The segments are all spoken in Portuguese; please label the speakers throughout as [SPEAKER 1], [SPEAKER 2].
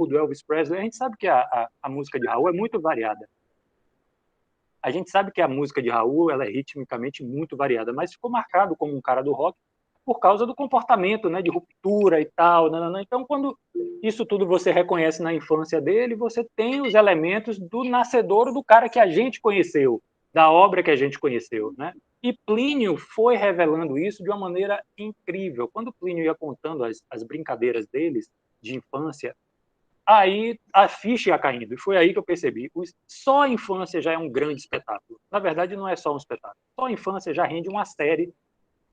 [SPEAKER 1] do Elvis Presley. A gente sabe que a música de Raul é muito variada. A gente sabe que a música de Raul ela é ritmicamente muito variada, mas ficou marcado como um cara do rock por causa do comportamento, né, de ruptura e tal. Nananã. Então, quando isso tudo você reconhece na infância dele, você tem os elementos do nascedouro do cara que a gente conheceu, da obra que a gente conheceu, né? E Plínio foi revelando isso de uma maneira incrível. Quando Plínio ia contando as brincadeiras deles de infância, aí a ficha ia caindo. E foi aí que eu percebi. Só a infância já é um grande espetáculo. Na verdade, não é só um espetáculo. Só a infância já rende uma série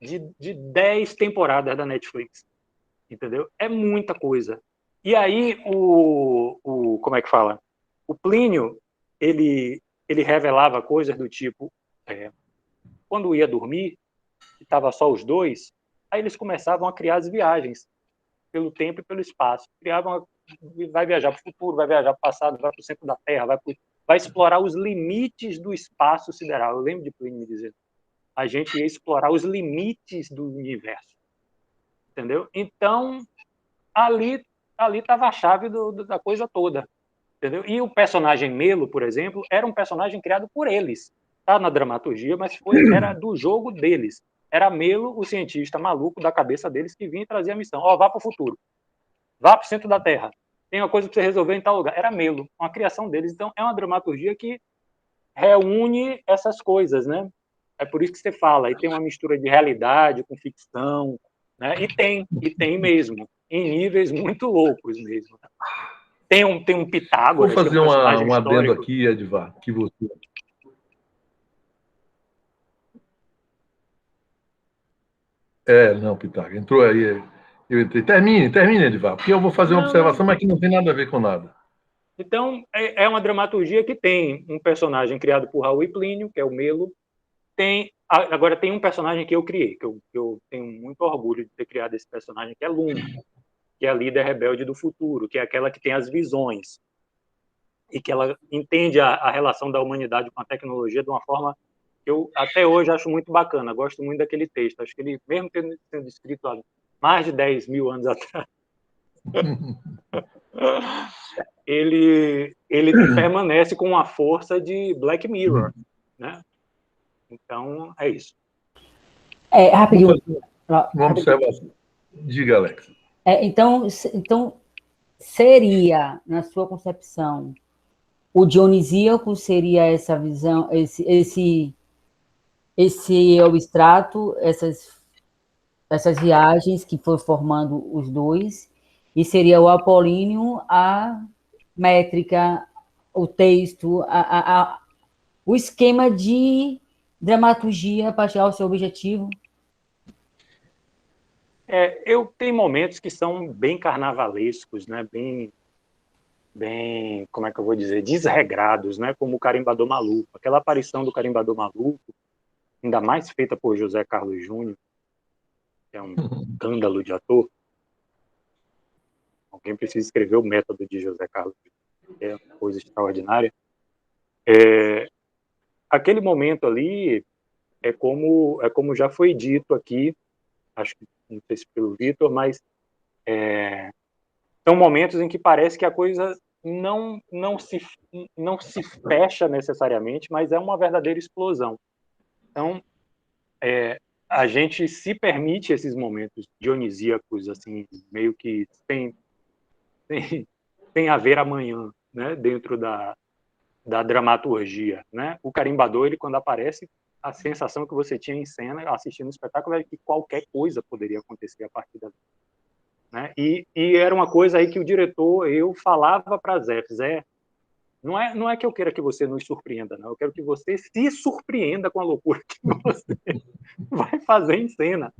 [SPEAKER 1] de 10 temporadas da Netflix. Entendeu? É muita coisa. E aí, como é que fala? O Plínio, ele revelava coisas do tipo, quando ia dormir, estava só os dois, aí eles começavam a criar as viagens pelo tempo e pelo espaço. Criavam, vai viajar para o futuro, vai viajar para o passado, vai para o centro da Terra, vai explorar os limites do espaço sideral. Eu lembro de Plínio me dizer, a gente ia explorar os limites do universo, entendeu? Então, ali estava a chave da coisa toda, entendeu? E o personagem Melo, por exemplo, era um personagem criado por eles, tá na dramaturgia, mas era do jogo deles. Era Melo, o cientista maluco da cabeça deles, que vinha e trazia a missão. Vá para o futuro, vá para o centro da Terra, tem uma coisa para você resolver em tal lugar. Era Melo, uma criação deles. Então, é uma dramaturgia que reúne essas coisas, né? É por isso que você fala, aí tem uma mistura de realidade com ficção, né? E tem mesmo, em níveis muito loucos mesmo. Tem um
[SPEAKER 2] Vou
[SPEAKER 1] Pitágoras, que é um
[SPEAKER 2] fazer
[SPEAKER 1] personagem
[SPEAKER 2] um adendo
[SPEAKER 1] histórico.
[SPEAKER 2] aqui, Edvar, que você... Não, Pitágoras, entrou aí, eu entrei. Termine, Edvar, porque eu vou fazer uma
[SPEAKER 1] Não, não.
[SPEAKER 2] observação, mas que não tem nada a ver com nada.
[SPEAKER 1] Então, é uma dramaturgia que tem um personagem criado por Raul e Plínio, que é o Melo. Agora, tem um personagem que eu criei, que eu tenho muito orgulho de ter criado esse personagem, que é Luna, que é a líder rebelde do futuro, que é aquela que tem as visões e que ela entende a relação da humanidade com a tecnologia de uma forma que eu até hoje acho muito bacana. Gosto muito daquele texto. Acho que ele, mesmo tendo sido escrito há mais de 10 mil anos atrás, ele permanece com uma força de Black Mirror, né? Então, é isso.
[SPEAKER 2] Vou
[SPEAKER 3] Rapidinho.
[SPEAKER 2] fazer uma
[SPEAKER 3] Rapidinho.
[SPEAKER 2] observação. Diga, Alex.
[SPEAKER 3] Então, seria, na sua concepção, o dionisíaco seria essa visão, esse abstrato, essas viagens que foi formando os dois, e seria o apolíneo a métrica, o texto, o esquema de dramaturgia para chegar ao seu objetivo.
[SPEAKER 1] Eu tenho momentos que são bem carnavalescos, né? Bem, como é que eu vou dizer, desregrados, né? Como o Carimbador Maluco. Aquela aparição do Carimbador Maluco, ainda mais feita por José Carlos Júnior, que é um escândalo de ator. Alguém precisa escrever o método de José Carlos Júnior, que é uma coisa extraordinária. Aquele momento ali é como já foi dito aqui, acho que não sei se pelo Vitor, mas são momentos em que parece que a coisa não se fecha necessariamente, mas é uma verdadeira explosão. Então, a gente se permite esses momentos dionisíacos, assim, meio que sem haver amanhã, né, dentro da dramaturgia, né? O carimbador, ele quando aparece, a sensação que você tinha em cena, assistindo o espetáculo, é que qualquer coisa poderia acontecer a partir dali. Né? E era uma coisa aí que o diretor, eu falava para Zé, não é que eu queira que você nos surpreenda, não. Eu quero que você se surpreenda com a loucura que você vai fazer em cena.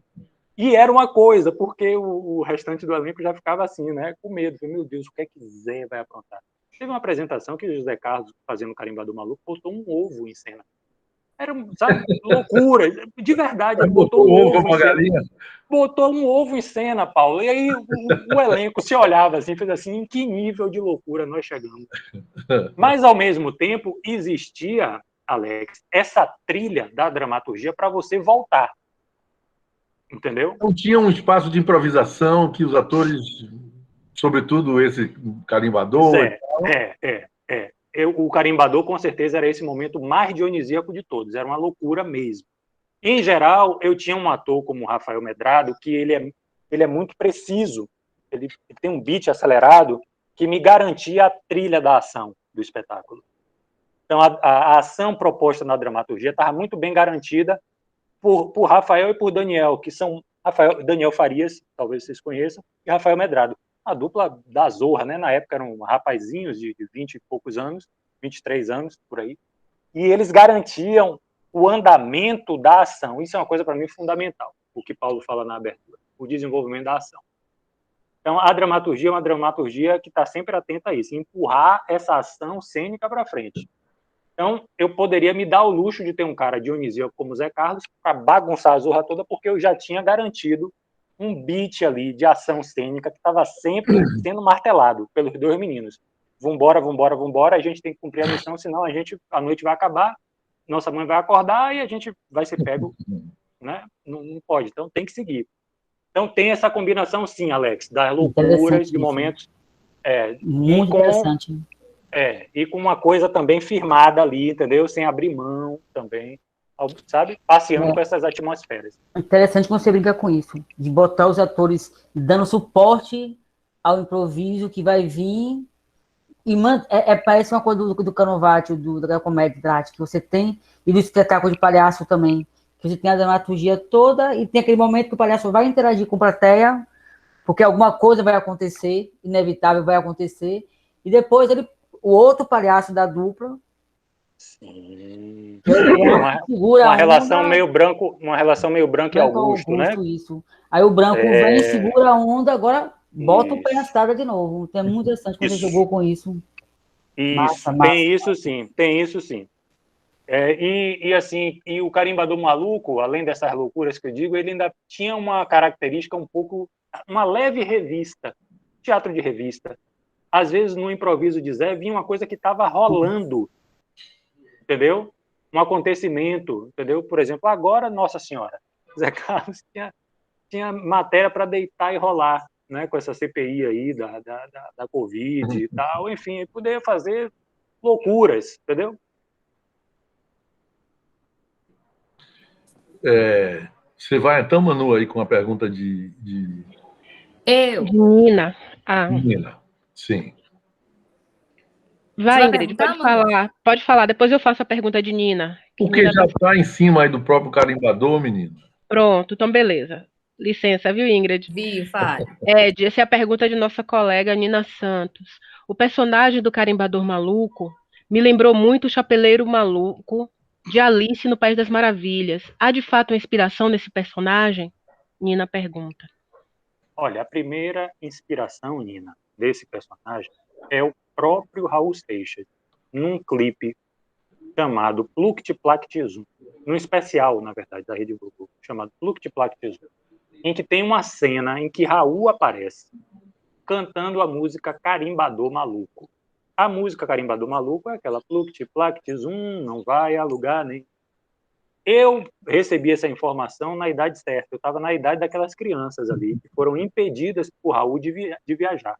[SPEAKER 1] E era uma coisa, porque o restante do elenco já ficava assim, né? Com medo. Meu Deus, o que é que Zé vai aprontar? Teve uma apresentação que o José Carlos, fazendo o Carimbador Maluco, botou um ovo em cena. Era, sabe, loucura. De verdade, ele botou um ovo em cena. Botou um ovo em cena, Paulo. E aí o elenco se olhava assim, fez assim, em que nível de loucura nós chegamos? Mas, ao mesmo tempo, existia, Alex, essa trilha da dramaturgia para você voltar. Entendeu?
[SPEAKER 2] Não tinha um espaço de improvisação que os atores sobretudo esse carimbador.
[SPEAKER 1] O carimbador, com certeza, era esse momento mais dionisíaco de todos. Era uma loucura mesmo. Em geral, eu tinha um ator como o Rafael Medrado, que ele é muito preciso. Ele tem um beat acelerado que me garantia a trilha da ação do espetáculo. Então, a ação proposta na dramaturgia estava muito bem garantida por Rafael e por Daniel, que são Daniel Farias, talvez vocês conheçam, e Rafael Medrado. A dupla da Zorra, né? Na época eram rapazinhos de 20 e poucos anos, 23 anos, por aí. E eles garantiam o andamento da ação. Isso é uma coisa, para mim, fundamental, o que Paulo fala na abertura, o desenvolvimento da ação. Então, a dramaturgia é uma dramaturgia que está sempre atenta a isso, empurrar essa ação cênica para frente. Então, eu poderia me dar o luxo de ter um cara dionisíaco como o Zé Carlos para bagunçar a Zorra toda, porque eu já tinha garantido um beat ali de ação cênica que estava sempre sendo martelado pelos dois meninos. Vambora, vambora, vambora, a gente tem que cumprir a missão, senão a noite vai acabar, nossa mãe vai acordar e a gente vai ser pego, né? Não pode, então tem que seguir. Então tem essa combinação, sim, Alex, das loucuras, de momentos...
[SPEAKER 3] Muito interessante.
[SPEAKER 1] E com uma coisa também firmada ali, entendeu? Sem abrir mão também, sabe? Passeando com essas atmosferas.
[SPEAKER 3] Interessante quando você brinca com isso, de botar os atores dando suporte ao improviso que vai vir e parece uma coisa do Canovati, da comédia dramática que você tem, e do espetáculo de palhaço também, que você tem a dramaturgia toda e tem aquele momento que o palhaço vai interagir com a plateia, porque alguma coisa vai acontecer, inevitável vai acontecer, e depois o outro palhaço da dupla.
[SPEAKER 1] Sim. Uma relação meio branco e Augusto, né?
[SPEAKER 3] Isso. Aí o branco vem, segura a onda, agora bota o pé na estrada de novo. É muito interessante quando você jogou com isso.
[SPEAKER 1] Isso, massa. Tem isso sim. E o Carimbador Maluco, além dessas loucuras que eu digo, ele ainda tinha uma característica uma leve revista, teatro de revista. Às vezes, no improviso de Zé, vinha uma coisa que estava rolando, entendeu? Um acontecimento, entendeu? Por exemplo, agora, Nossa Senhora, Zé Carlos tinha matéria para deitar e rolar, né? Com essa CPI aí da Covid e tal, enfim, poder fazer loucuras, entendeu?
[SPEAKER 2] Você vai então, Manu, aí com a pergunta de...
[SPEAKER 4] Eu?
[SPEAKER 5] Nina.
[SPEAKER 2] Nina, sim.
[SPEAKER 5] Vai, Ingrid, pode falar. Pode falar, depois eu faço a pergunta de Nina.
[SPEAKER 2] Porque Nina já está em cima aí do próprio carimbador, menino.
[SPEAKER 5] Pronto, então beleza. Licença, viu, Ingrid?
[SPEAKER 4] Fale.
[SPEAKER 5] Essa é a pergunta de nossa colega Nina Santos. O personagem do carimbador maluco me lembrou muito o Chapeleiro Maluco de Alice no País das Maravilhas. Há de fato uma inspiração nesse personagem? Nina pergunta.
[SPEAKER 1] Olha, a primeira inspiração, Nina, desse personagem é o próprio Raul Seixas, num clipe chamado Pluct Plact Zoom, num especial, na verdade, da Rede Globo, chamado Pluct Plact Zoom, em que tem uma cena em que Raul aparece cantando a música Carimbador Maluco. A música Carimbador Maluco é aquela Pluct Plact Zoom, não vai a lugar nem... Eu recebi essa informação na idade certa. Eu estava na idade daquelas crianças ali que foram impedidas por Raul de viajar,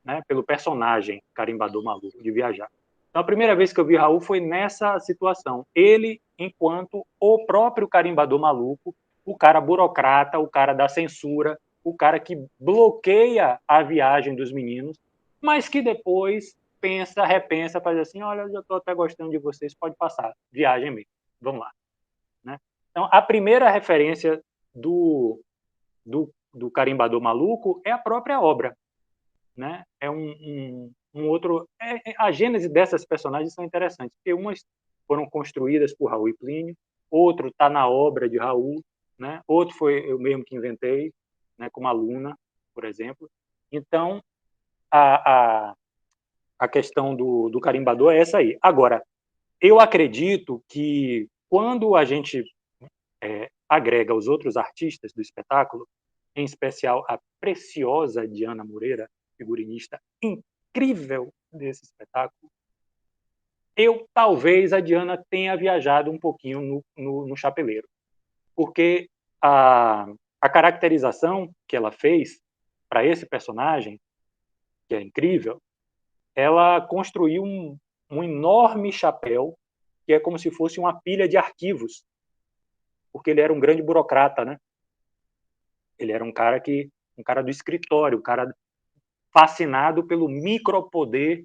[SPEAKER 1] né? Pelo personagem Carimbador Maluco, de viajar. Então, a primeira vez que eu vi Raul foi nessa situação. Ele, enquanto o próprio Carimbador Maluco, o cara burocrata, o cara da censura, o cara que bloqueia a viagem dos meninos, mas que depois repensa, faz assim, olha, eu já estou até gostando de vocês, pode passar, viagem mesmo, vamos lá. Né? Então, a primeira referência do Carimbador Maluco é a própria obra. Né? É um outro... a gênese dessas personagens são interessantes, porque umas foram construídas por Raul e Plínio, outro está na obra de Raul, né? Outro foi eu mesmo que inventei, né? Como aluna, por exemplo. Então, a questão do carimbador é essa aí. Agora, eu acredito que quando a gente agrega os outros artistas do espetáculo, em especial a preciosa Diana Moreira, figurinista incrível desse espetáculo, talvez a Diana tenha viajado um pouquinho no Chapeleiro, porque a caracterização que ela fez para esse personagem que é incrível, ela construiu um enorme chapéu, que é como se fosse uma pilha de arquivos, porque ele era um grande burocrata, né? Ele era um cara do escritório, um cara fascinado pelo micropoder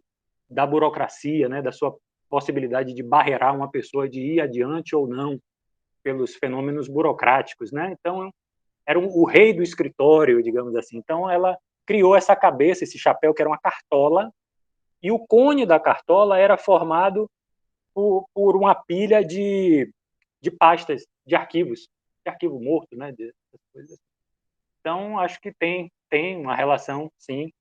[SPEAKER 1] da burocracia, né? Da sua possibilidade de barrerar uma pessoa de ir adiante ou não pelos fenômenos burocráticos, né? Então, era o rei do escritório, digamos assim. Então, ela criou essa cabeça, esse chapéu, que era uma cartola, e o cone da cartola era formado por uma pilha de pastas, de arquivos, de arquivo morto, né? Dessas coisas. Então, acho que tem uma relação, sim.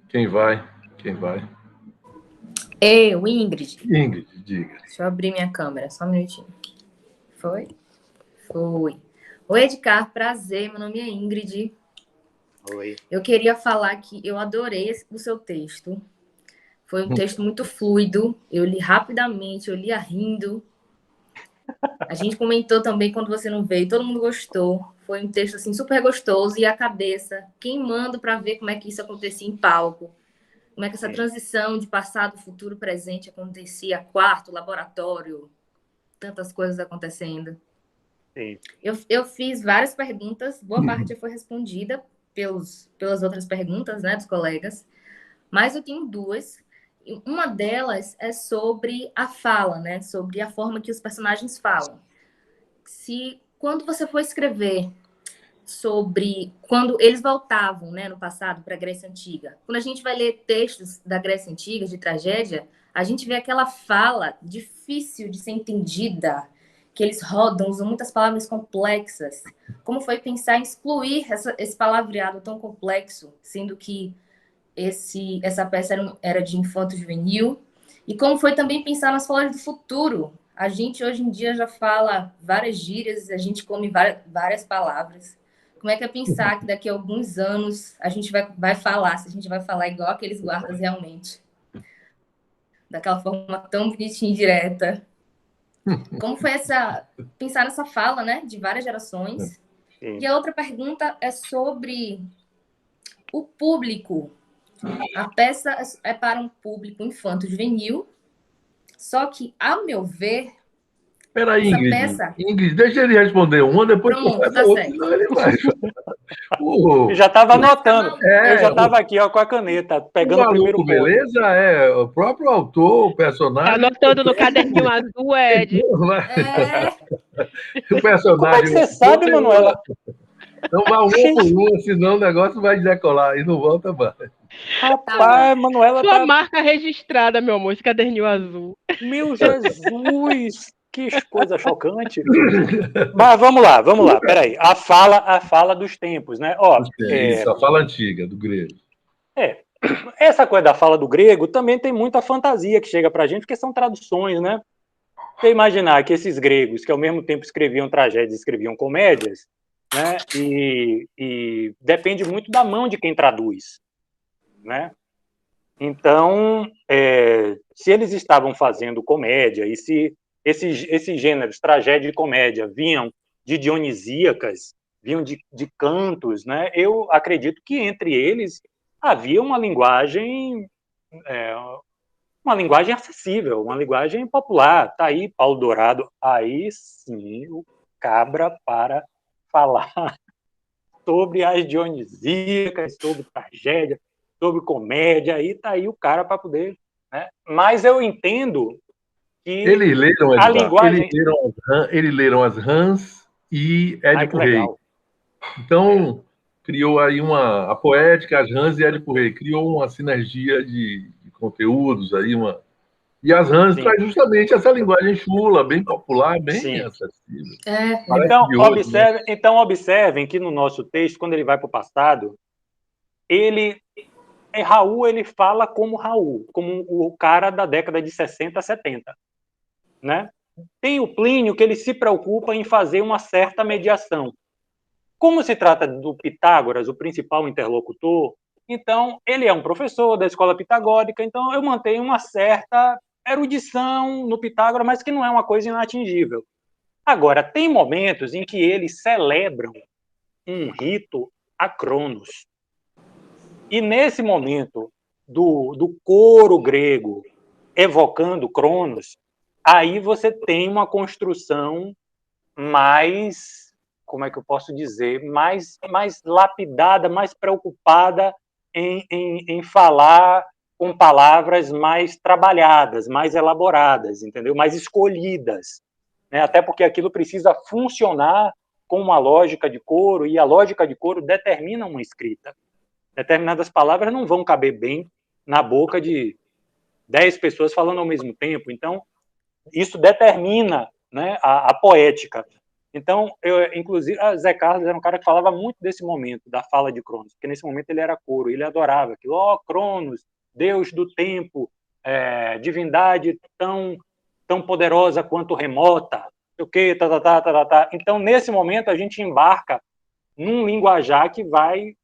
[SPEAKER 2] Quem vai? Quem vai?
[SPEAKER 4] Eu, Ingrid.
[SPEAKER 2] Ingrid, diga.
[SPEAKER 4] Deixa eu abrir minha câmera, só um minutinho. Foi? Foi. Oi, Edgar, prazer. Meu nome é Ingrid.
[SPEAKER 1] Oi.
[SPEAKER 4] Eu queria falar que eu adorei o seu texto. Foi um texto muito fluido. Eu li rapidamente, eu lia rindo. A gente comentou também quando você não veio, todo mundo gostou. Foi um texto assim super gostoso e a cabeça queimando para ver como é que isso acontecia em palco. Como é que essa transição de passado, futuro, presente acontecia, quarto, laboratório, tantas coisas acontecendo.
[SPEAKER 1] Sim.
[SPEAKER 4] Eu fiz várias perguntas, boa parte foi respondida pelas outras perguntas, né, dos colegas, mas eu tenho duas. Uma delas é sobre a fala, né, sobre a forma que os personagens falam. Quando você for escrever sobre quando eles voltavam, né, no passado para a Grécia Antiga. Quando a gente vai ler textos da Grécia Antiga, de tragédia, a gente vê aquela fala difícil de ser entendida, que eles rodam, usam muitas palavras complexas. Como foi pensar em excluir esse palavreado tão complexo, sendo que essa peça era de infanto-juvenil? E como foi também pensar nas falas do futuro? A gente, hoje em dia, já fala várias gírias, a gente come várias palavras. Como é que é pensar que daqui a alguns anos a gente vai falar, se a gente vai falar igual aqueles guardas realmente? Daquela forma tão bonitinha e direta. Como foi pensar nessa fala, né, de várias gerações?
[SPEAKER 1] Sim.
[SPEAKER 4] E a outra pergunta é sobre o público. A peça é para um público infanto-juvenil, só que, ao meu ver,
[SPEAKER 2] Peraí,
[SPEAKER 4] essa
[SPEAKER 2] Ingrid.
[SPEAKER 4] peça...
[SPEAKER 2] Ingrid, deixa ele responder uma, depois
[SPEAKER 4] Pronto,
[SPEAKER 2] começa
[SPEAKER 4] tá
[SPEAKER 2] a outra,
[SPEAKER 4] certo.
[SPEAKER 2] senão ele vai.
[SPEAKER 1] Eu já estava anotando. Eu já
[SPEAKER 2] É,
[SPEAKER 1] estava aqui, ó, com a caneta,
[SPEAKER 2] o
[SPEAKER 1] pegando o primeiro
[SPEAKER 2] maluco,
[SPEAKER 1] ponto.
[SPEAKER 2] beleza? É o próprio autor, o personagem.
[SPEAKER 5] Anotando no caderninho azul, Ed.
[SPEAKER 2] O personagem.
[SPEAKER 1] Como é que você sabe, Manuela?
[SPEAKER 2] Não vai uma por uma, senão o negócio vai decolar e não volta mais.
[SPEAKER 1] Rapaz, Manuela
[SPEAKER 5] Sua
[SPEAKER 1] tá...
[SPEAKER 5] marca registrada, meu amor, esse caderninho azul.
[SPEAKER 1] Meu Jesus! Que coisa chocante. Mas vamos lá, peraí. A fala dos tempos, né? Ó,
[SPEAKER 2] Isso, a fala antiga, do grego.
[SPEAKER 1] essa coisa da fala do grego também tem muita fantasia que chega pra gente, porque são traduções, né? Você imaginar que esses gregos, que ao mesmo tempo escreviam tragédias e escreviam comédias, né? E depende muito da mão de quem traduz, né? Então, se eles estavam fazendo comédia e se esses gêneros, tragédia e comédia, vinham de dionisíacas, vinham de cantos, né? Eu acredito que entre eles havia uma linguagem acessível, uma linguagem popular. Tá aí Paulo Dourado, aí sim o cabra para falar sobre as dionisíacas, sobre tragédia, sobre comédia, aí tá aí o cara para poder, né? Mas eu entendo que
[SPEAKER 2] Eles leram,
[SPEAKER 1] a
[SPEAKER 2] Edgar,
[SPEAKER 1] linguagem...
[SPEAKER 2] eles leram as Hans e
[SPEAKER 1] Ai,
[SPEAKER 2] Édipo
[SPEAKER 1] que
[SPEAKER 2] Rei.
[SPEAKER 1] legal.
[SPEAKER 2] Então, criou aí a poética, as Hans e Édipo Rei, criou uma sinergia de conteúdos aí, E as Hans
[SPEAKER 1] Sim.
[SPEAKER 2] traz justamente essa linguagem chula, bem popular, bem
[SPEAKER 1] Sim.
[SPEAKER 2] acessível.
[SPEAKER 1] Então, observem que no nosso texto, quando ele vai para o passado, Raul ele fala como Raul, como o cara da década de 60, 70. Né? Tem o Plínio que ele se preocupa em fazer uma certa mediação. Como se trata do Pitágoras, o principal interlocutor, então ele é um professor da escola pitagórica, então eu mantenho uma certa erudição no Pitágoras, mas que não é uma coisa inatingível. Agora, tem momentos em que eles celebram um rito a Cronos. E nesse momento do coro grego evocando Cronos, aí você tem uma construção mais, como é que eu posso dizer, mais lapidada, mais preocupada em falar com palavras mais trabalhadas, mais elaboradas, entendeu? Mais escolhidas, né? Até porque aquilo precisa funcionar com uma lógica de coro, e a lógica de coro determina uma escrita. Determinadas palavras não vão caber bem na boca de 10 pessoas falando ao mesmo tempo. Então, isso determina, né, a poética. Então, inclusive, Zé Carlos era um cara que falava muito desse momento, da fala de Cronos, porque nesse momento ele era coro, ele adorava aquilo. Ó, Cronos, Deus do tempo, divindade tão poderosa quanto remota, o quê, tá. Então, nesse momento, a gente embarca num linguajar que vai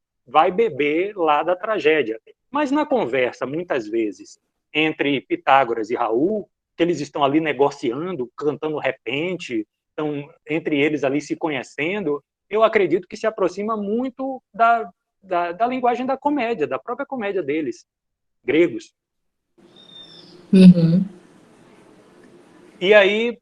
[SPEAKER 1] beber lá da tragédia. Mas na conversa, muitas vezes, entre Pitágoras e Raul, que eles estão ali negociando, cantando repente, estão entre eles ali se conhecendo, eu acredito que se aproxima muito da linguagem da comédia, da própria comédia deles, gregos.
[SPEAKER 4] Uhum.
[SPEAKER 1] E aí,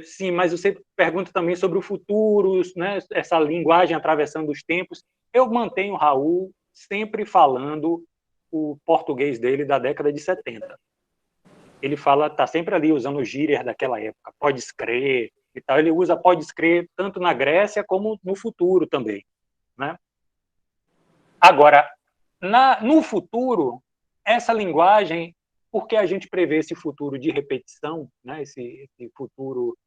[SPEAKER 1] sim, mas você pergunta também sobre o futuro, né, essa linguagem atravessando os tempos. Eu mantenho o Raul sempre falando o português dele da década de 70. Ele está sempre ali usando gírias daquela época, pode escrever e tal. Ele usa pode escrever tanto na Grécia como no futuro também, né? Agora, no futuro, essa linguagem, porque a gente prevê esse futuro de repetição, né? Esse futuro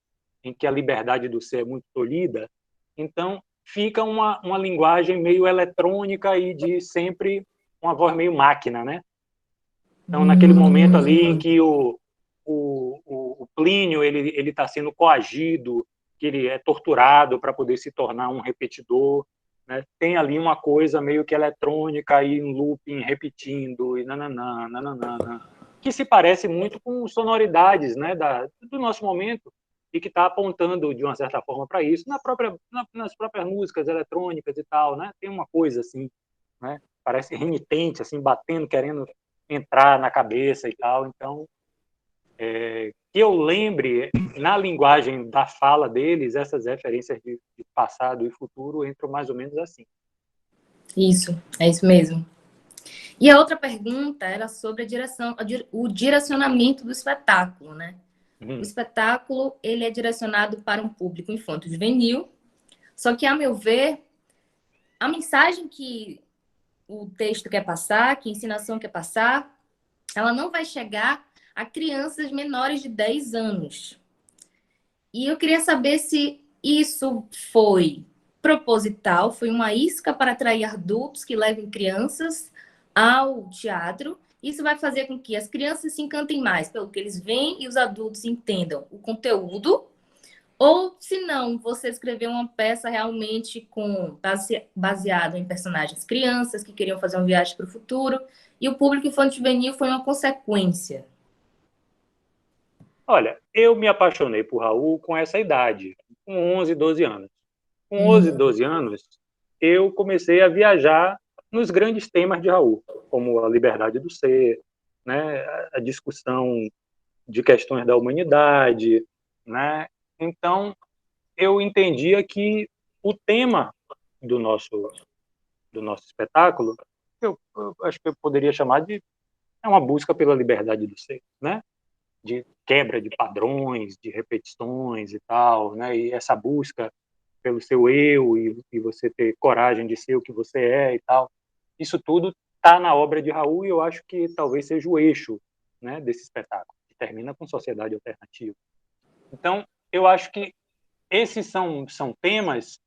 [SPEAKER 1] em que a liberdade do ser é muito tolhida, então fica uma linguagem meio eletrônica e de sempre uma voz meio máquina, né? Então, naquele momento ali em que o Plínio ele está sendo coagido, que ele é torturado para poder se tornar um repetidor, né? Tem ali uma coisa meio que eletrônica e um looping repetindo e nananã, nananã, que se parece muito com sonoridades, né, do nosso momento e que está apontando de uma certa forma para isso nas próprias músicas eletrônicas e tal, né? Tem uma coisa assim, né? Parece remitente, assim, batendo, querendo entrar na cabeça e tal. Então, que eu lembre, na linguagem da fala deles, essas referências de passado e futuro entram mais ou menos assim.
[SPEAKER 4] Isso, é isso mesmo. E a outra pergunta era sobre o direcionamento do espetáculo, né? O espetáculo, ele é direcionado para um público infanto-juvenil, só que, a meu ver, a mensagem que o texto quer passar, que a ensinação quer passar, ela não vai chegar a crianças menores de 10 anos. E eu queria saber se isso foi proposital, foi uma isca para atrair adultos que levem crianças ao teatro. Isso vai fazer com que as crianças se encantem mais pelo que eles veem e os adultos entendam o conteúdo. Ou, se não, você escreveu uma peça realmente baseado em personagens crianças que queriam fazer uma viagem para o futuro e o público infanto-juvenil foi uma consequência.
[SPEAKER 1] Olha, eu me apaixonei por Raul com essa idade, com 11, 12 anos. Com 11, 12 anos, eu comecei a viajar nos grandes temas de Raul, como a liberdade do ser, né, a discussão de questões da humanidade, né? Então, eu entendia que o tema do nosso espetáculo, eu acho que eu poderia chamar de uma busca pela liberdade do ser, né? De quebra de padrões, de repetições e tal, né? E essa busca pelo seu eu e você ter coragem de ser o que você é e tal. Isso tudo está na obra de Raul e eu acho que talvez seja o eixo, né, desse espetáculo, que termina com Sociedade Alternativa. Então, eu acho que esses são temas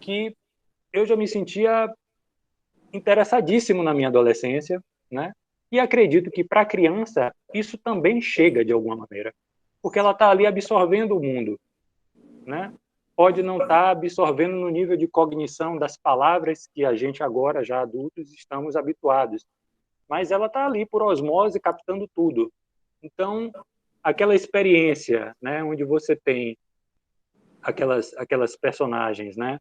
[SPEAKER 1] que eu já me sentia interessadíssimo na minha adolescência, né? E acredito que para a criança isso também chega de alguma maneira, porque ela está ali absorvendo o mundo, né? Pode não estar absorvendo no nível de cognição das palavras que a gente agora, já adultos, estamos habituados, mas ela está ali por osmose captando tudo. Então, aquela experiência, né, onde você tem aquelas personagens, né,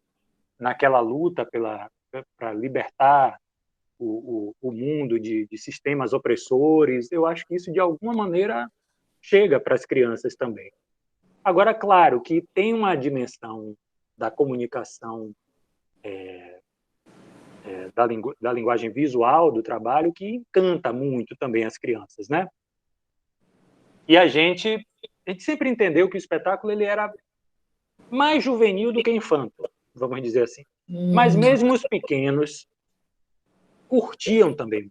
[SPEAKER 1] naquela luta para libertar o mundo de sistemas opressores, eu acho que isso, de alguma maneira, chega para as crianças também. Agora, claro, que tem uma dimensão da comunicação, da linguagem visual do trabalho, que encanta muito também as crianças, né? E a gente sempre entendeu que o espetáculo ele era mais juvenil do que infanto, vamos dizer assim. Mas mesmo os pequenos curtiam também,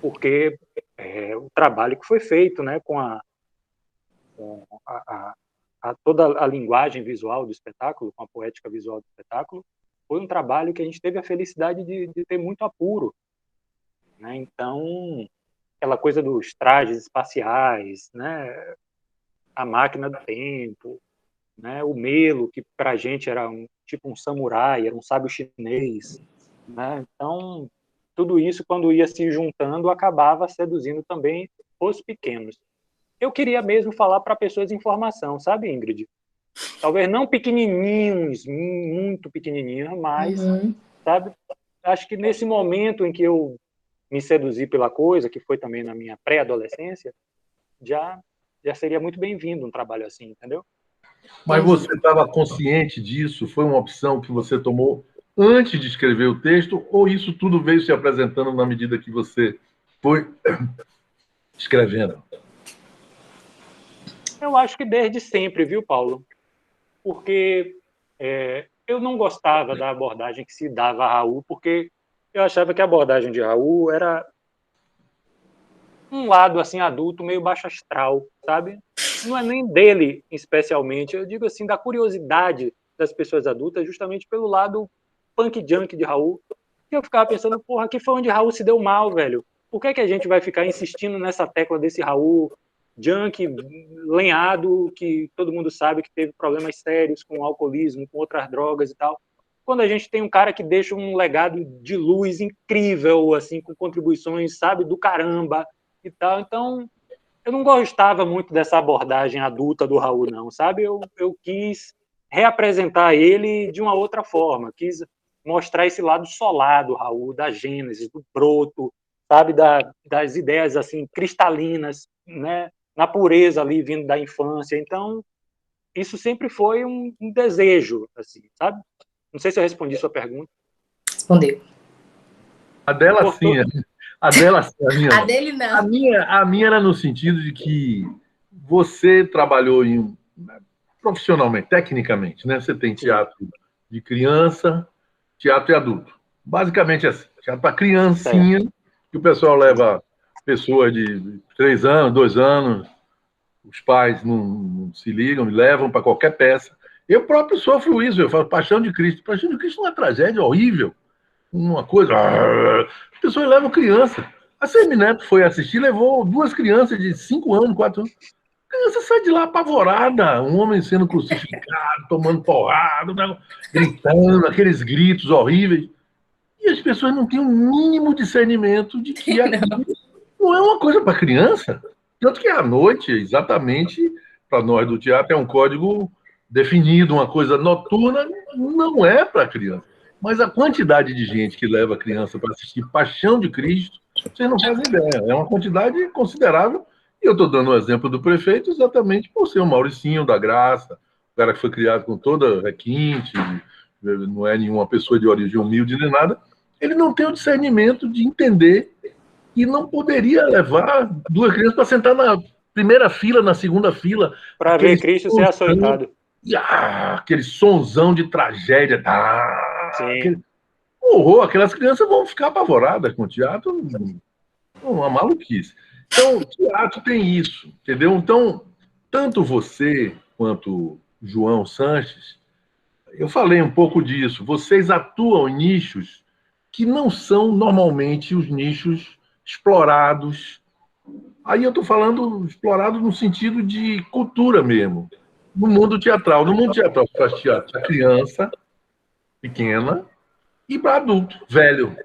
[SPEAKER 1] porque o trabalho que foi feito, né, com toda a linguagem visual do espetáculo, com a poética visual do espetáculo, foi um trabalho que a gente teve a felicidade de ter muito apuro, né? Então, aquela coisa dos trajes espaciais, né, a máquina do tempo, né, o Melo, que para a gente era tipo um samurai, era um sábio chinês, né? Então, tudo isso, quando ia se juntando, acabava seduzindo também os pequenos. Eu queria mesmo falar para pessoas em formação, sabe, Ingrid? Talvez não pequenininhos, muito pequenininhos, mas, sabe, acho que nesse momento em que eu me seduzi pela coisa, que foi também na minha pré-adolescência, já seria muito bem-vindo um trabalho assim, entendeu?
[SPEAKER 2] Mas você estava consciente disso? Foi uma opção que você tomou antes de escrever o texto? Ou isso tudo veio se apresentando na medida que você foi escrevendo?
[SPEAKER 1] Eu acho que desde sempre, viu, Paulo? Porque eu não gostava da abordagem que se dava a Raul, porque eu achava que a abordagem de Raul era um lado assim adulto, meio baixo astral, sabe? Não é nem dele especialmente, eu digo assim, da curiosidade das pessoas adultas, justamente pelo lado punk junk de Raul. E eu ficava pensando, porra, aqui foi onde Raul se deu mal, velho. Por que a gente vai ficar insistindo nessa tecla desse Raul junk, lenhado, que todo mundo sabe que teve problemas sérios com alcoolismo, com outras drogas e tal, quando a gente tem um cara que deixa um legado de luz incrível, assim, com contribuições, sabe, do caramba e tal. Então, eu não gostava muito dessa abordagem adulta do Raul, não, sabe? Eu quis reapresentar ele de uma outra forma, quis mostrar esse lado solar do Raul, da gênese, do broto, sabe? Das ideias, assim, cristalinas, né? Na pureza ali, vindo da infância. Então, isso sempre foi um desejo, assim, sabe? Não sei se eu respondi sua pergunta.
[SPEAKER 4] Respondeu.
[SPEAKER 2] A dela, sim. A dela, sim.
[SPEAKER 4] A dele, não.
[SPEAKER 2] A minha era no sentido de que você trabalhou profissionalmente, tecnicamente, né? Você tem teatro de criança, teatro de adulto. Basicamente assim. Teatro para criancinha, que o pessoal leva pessoas de 3 anos, 2 anos, os pais não se ligam, me levam para qualquer peça. Eu próprio sofro isso, eu falo Paixão de Cristo. Paixão de Cristo é uma tragédia horrível, uma coisa... As pessoas levam criança. A Semineto foi assistir, levou 2 crianças de 5 anos, 4 anos. A criança sai de lá apavorada, um homem sendo crucificado, tomando porrada, gritando, aqueles gritos horríveis. E as pessoas não têm o mínimo discernimento de que aquilo não é uma coisa para criança. Tanto que à noite, exatamente, para nós do teatro, é um código definido, uma coisa noturna, não é para criança. Mas a quantidade de gente que leva a criança para assistir Paixão de Cristo, vocês não fazem ideia. É uma quantidade considerável. E eu estou dando o exemplo do prefeito exatamente por ser o Mauricinho da Graça, o cara que foi criado com toda requinte, não é nenhuma pessoa de origem humilde nem nada. Ele não tem o discernimento de entender que não poderia levar 2 crianças para sentar na primeira fila, na segunda fila.
[SPEAKER 1] Para ver Cristo ser açoitado.
[SPEAKER 2] E aquele sonzão de tragédia. Aquele horror. Aquelas crianças vão ficar apavoradas com o teatro. Uma maluquice. Então, o teatro tem isso, entendeu? Então, tanto você quanto João Sanches, eu falei um pouco disso. Vocês atuam em nichos que não são normalmente os nichos explorados. Aí eu estou falando explorado no sentido de cultura mesmo, no mundo teatral. No mundo teatral, você faz teatro para criança, pequena, e para adulto, velho.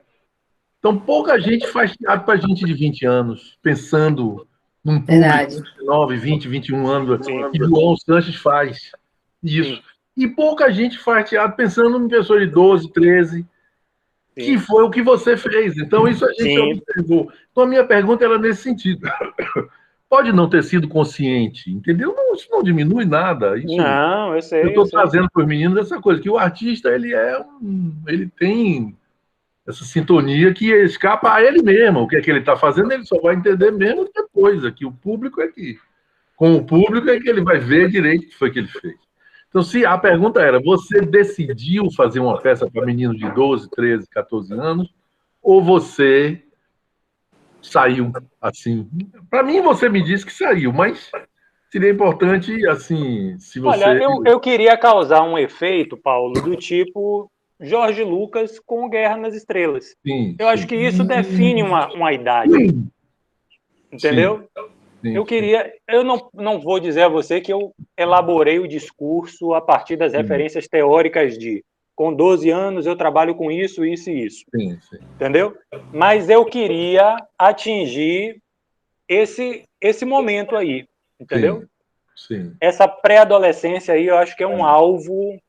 [SPEAKER 2] Então, pouca gente faz teatro para gente de 20 anos, pensando num público de 19, 20, 21 anos, e João Sanches faz isso. E pouca gente faz teatro pensando em pessoas de 12, 13, que foi o que você fez. Então, isso a gente observou. Então, a minha pergunta era nesse sentido. Pode não ter sido consciente, entendeu? Não, isso não diminui nada. Isso,
[SPEAKER 1] não, eu sei.
[SPEAKER 2] Eu estou trazendo para os meninos essa coisa, que o artista, ele tem essa sintonia que escapa a ele mesmo. O que é que ele está fazendo, ele só vai entender mesmo depois. Aqui, o público é que... Com o público é que ele vai ver direito o que foi que ele fez. Então, se a pergunta era, você decidiu fazer uma peça para meninos de 12, 13, 14 anos, ou você saiu assim? Para mim, você me disse que saiu, mas seria importante, assim, se você...
[SPEAKER 1] Olha, eu queria causar um efeito, Paulo, do tipo Jorge Lucas com Guerra nas Estrelas.
[SPEAKER 2] Sim,
[SPEAKER 1] eu acho que isso define uma idade, entendeu?
[SPEAKER 2] Sim,
[SPEAKER 1] eu não vou dizer a você que eu elaborei o discurso a partir das referências teóricas de com 12 anos eu trabalho com isso, isso e isso.
[SPEAKER 2] Sim.
[SPEAKER 1] Entendeu? Mas eu queria atingir esse momento aí, entendeu?
[SPEAKER 2] Sim.
[SPEAKER 1] Essa pré-adolescência aí, eu acho que é um alvo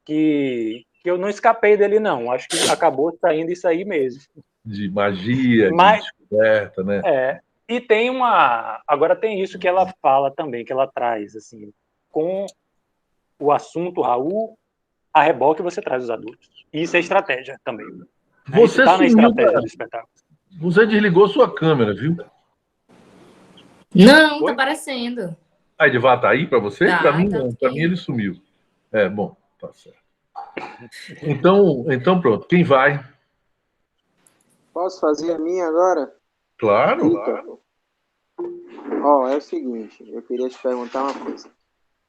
[SPEAKER 1] que eu não escapei dele, não. Acho que acabou saindo isso aí mesmo.
[SPEAKER 2] De magia, de descoberta, né?
[SPEAKER 1] E tem agora tem isso que ela fala também, que ela traz, assim, com o assunto Raul, a reboque você traz os adultos. Isso é estratégia também.
[SPEAKER 2] Você
[SPEAKER 1] está na
[SPEAKER 2] sumiu
[SPEAKER 1] estratégia do espetáculo.
[SPEAKER 2] Você desligou sua câmera, viu?
[SPEAKER 4] Não, tá aparecendo.
[SPEAKER 2] Ele vai estar aí para você? Para mim, não. Para mim, ele sumiu. Bom, tá certo. Então, pronto. Quem vai?
[SPEAKER 6] Posso fazer a minha agora?
[SPEAKER 2] Claro.
[SPEAKER 6] É o seguinte, eu queria te perguntar uma coisa.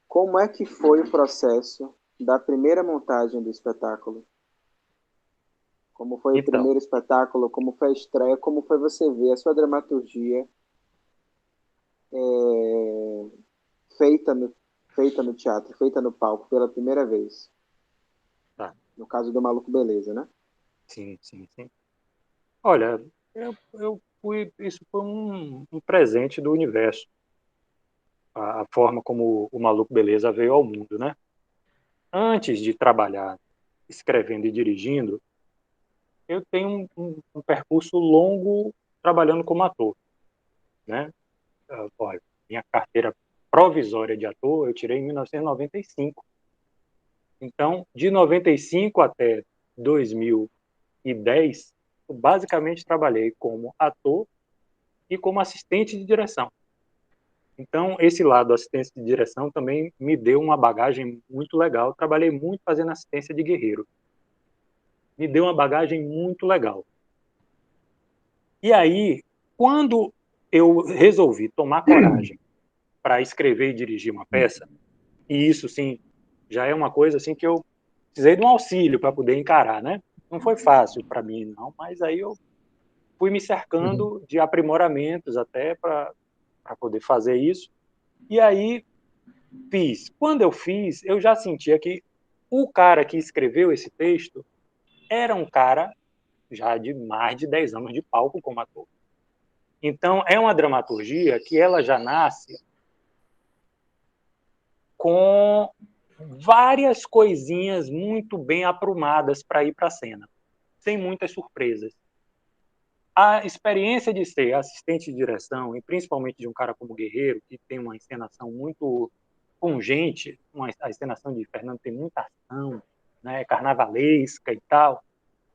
[SPEAKER 6] Como é que foi o processo da primeira montagem do espetáculo? Como foi o primeiro espetáculo? Como foi a estreia? Como foi você ver a sua dramaturgia feita no teatro, feita no palco pela primeira vez?
[SPEAKER 1] Tá.
[SPEAKER 6] No caso do Maluco Beleza, né?
[SPEAKER 1] Sim. Olha, isso foi um presente do universo. A forma como o Maluco Beleza veio ao mundo, né? Antes de trabalhar escrevendo e dirigindo, eu tenho um percurso longo trabalhando como ator, né? Minha carteira provisória de ator eu tirei em 1995. Então, de 95 até 2010, eu basicamente trabalhei como ator e como assistente de direção. Então, esse lado assistência de direção também me deu uma bagagem muito legal. Trabalhei muito fazendo assistência de guerreiro. Me deu uma bagagem muito legal. E aí, quando eu resolvi tomar coragem para escrever e dirigir uma peça, e isso, sim, já é uma coisa assim que eu precisei de um auxílio para poder encarar, né? Não foi fácil para mim, não, mas aí eu fui me cercando de aprimoramentos até para poder fazer isso. E aí fiz. Quando eu fiz, eu já sentia que o cara que escreveu esse texto era um cara já de mais de 10 anos de palco como ator. Então, é uma dramaturgia que ela já nasce com várias coisinhas muito bem aprumadas para ir para a cena, sem muitas surpresas. A experiência de ser assistente de direção, e principalmente de um cara como Guerreiro, que tem uma encenação muito pungente, a encenação de Fernando tem muita ação, né, carnavalesca e tal,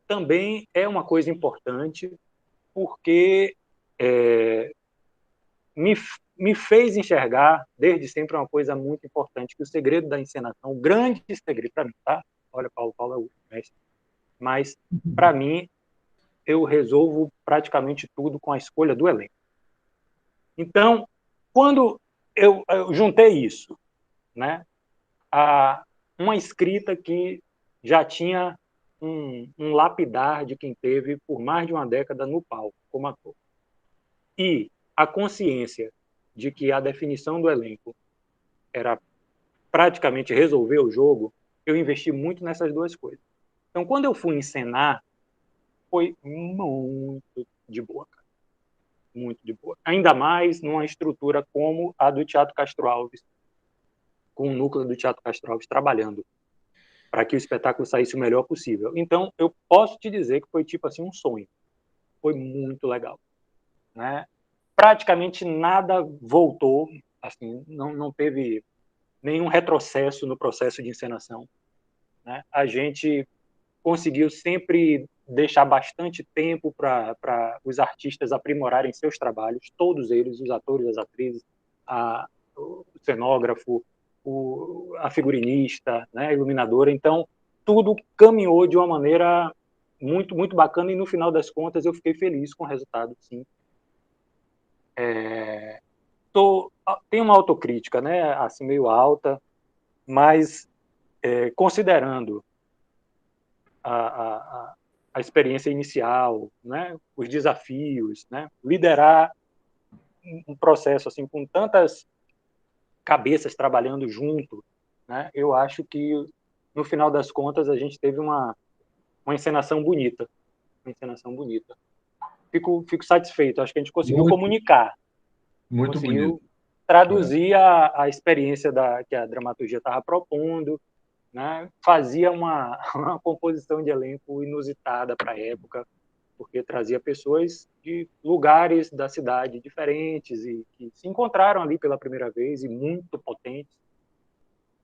[SPEAKER 1] também é uma coisa importante, porque me fez enxergar, desde sempre, uma coisa muito importante, que o segredo da encenação, o grande segredo para mim, tá? Olha, Paulo é o mestre, mas, para mim, eu resolvo praticamente tudo com a escolha do elenco. Então, quando eu juntei isso, né, a uma escrita que já tinha um lapidar de quem teve por mais de uma década no palco como ator, e a consciência de que a definição do elenco era praticamente resolver o jogo, eu investi muito nessas duas coisas. Então, quando eu fui encenar, foi muito de boa, cara. Muito de boa. Ainda mais numa estrutura como a do Teatro Castro Alves, com o núcleo do Teatro Castro Alves trabalhando para que o espetáculo saísse o melhor possível. Então, eu posso te dizer que foi tipo assim um sonho. Foi muito legal, né? Praticamente nada voltou, assim, não teve nenhum retrocesso no processo de encenação, né? A gente conseguiu sempre deixar bastante tempo para os artistas aprimorarem seus trabalhos, todos eles, os atores, as atrizes, o cenógrafo, a figurinista, né, a iluminadora. Então, tudo caminhou de uma maneira muito, muito bacana e, no final das contas, eu fiquei feliz com o resultado, sim. Tem uma autocrítica, né, assim, meio alta, mas considerando a experiência inicial, né, os desafios, né, liderar um processo assim com tantas cabeças trabalhando junto, né, eu acho que no final das contas a gente teve uma encenação bonita, Fico satisfeito. Acho que a gente conseguiu comunicar,
[SPEAKER 2] muito
[SPEAKER 1] conseguiu
[SPEAKER 2] bonito.
[SPEAKER 1] traduzir a experiência que a dramaturgia estava propondo, né? Fazia uma composição de elenco inusitada para a época, porque trazia pessoas de lugares da cidade diferentes e que se encontraram ali pela primeira vez e muito potentes.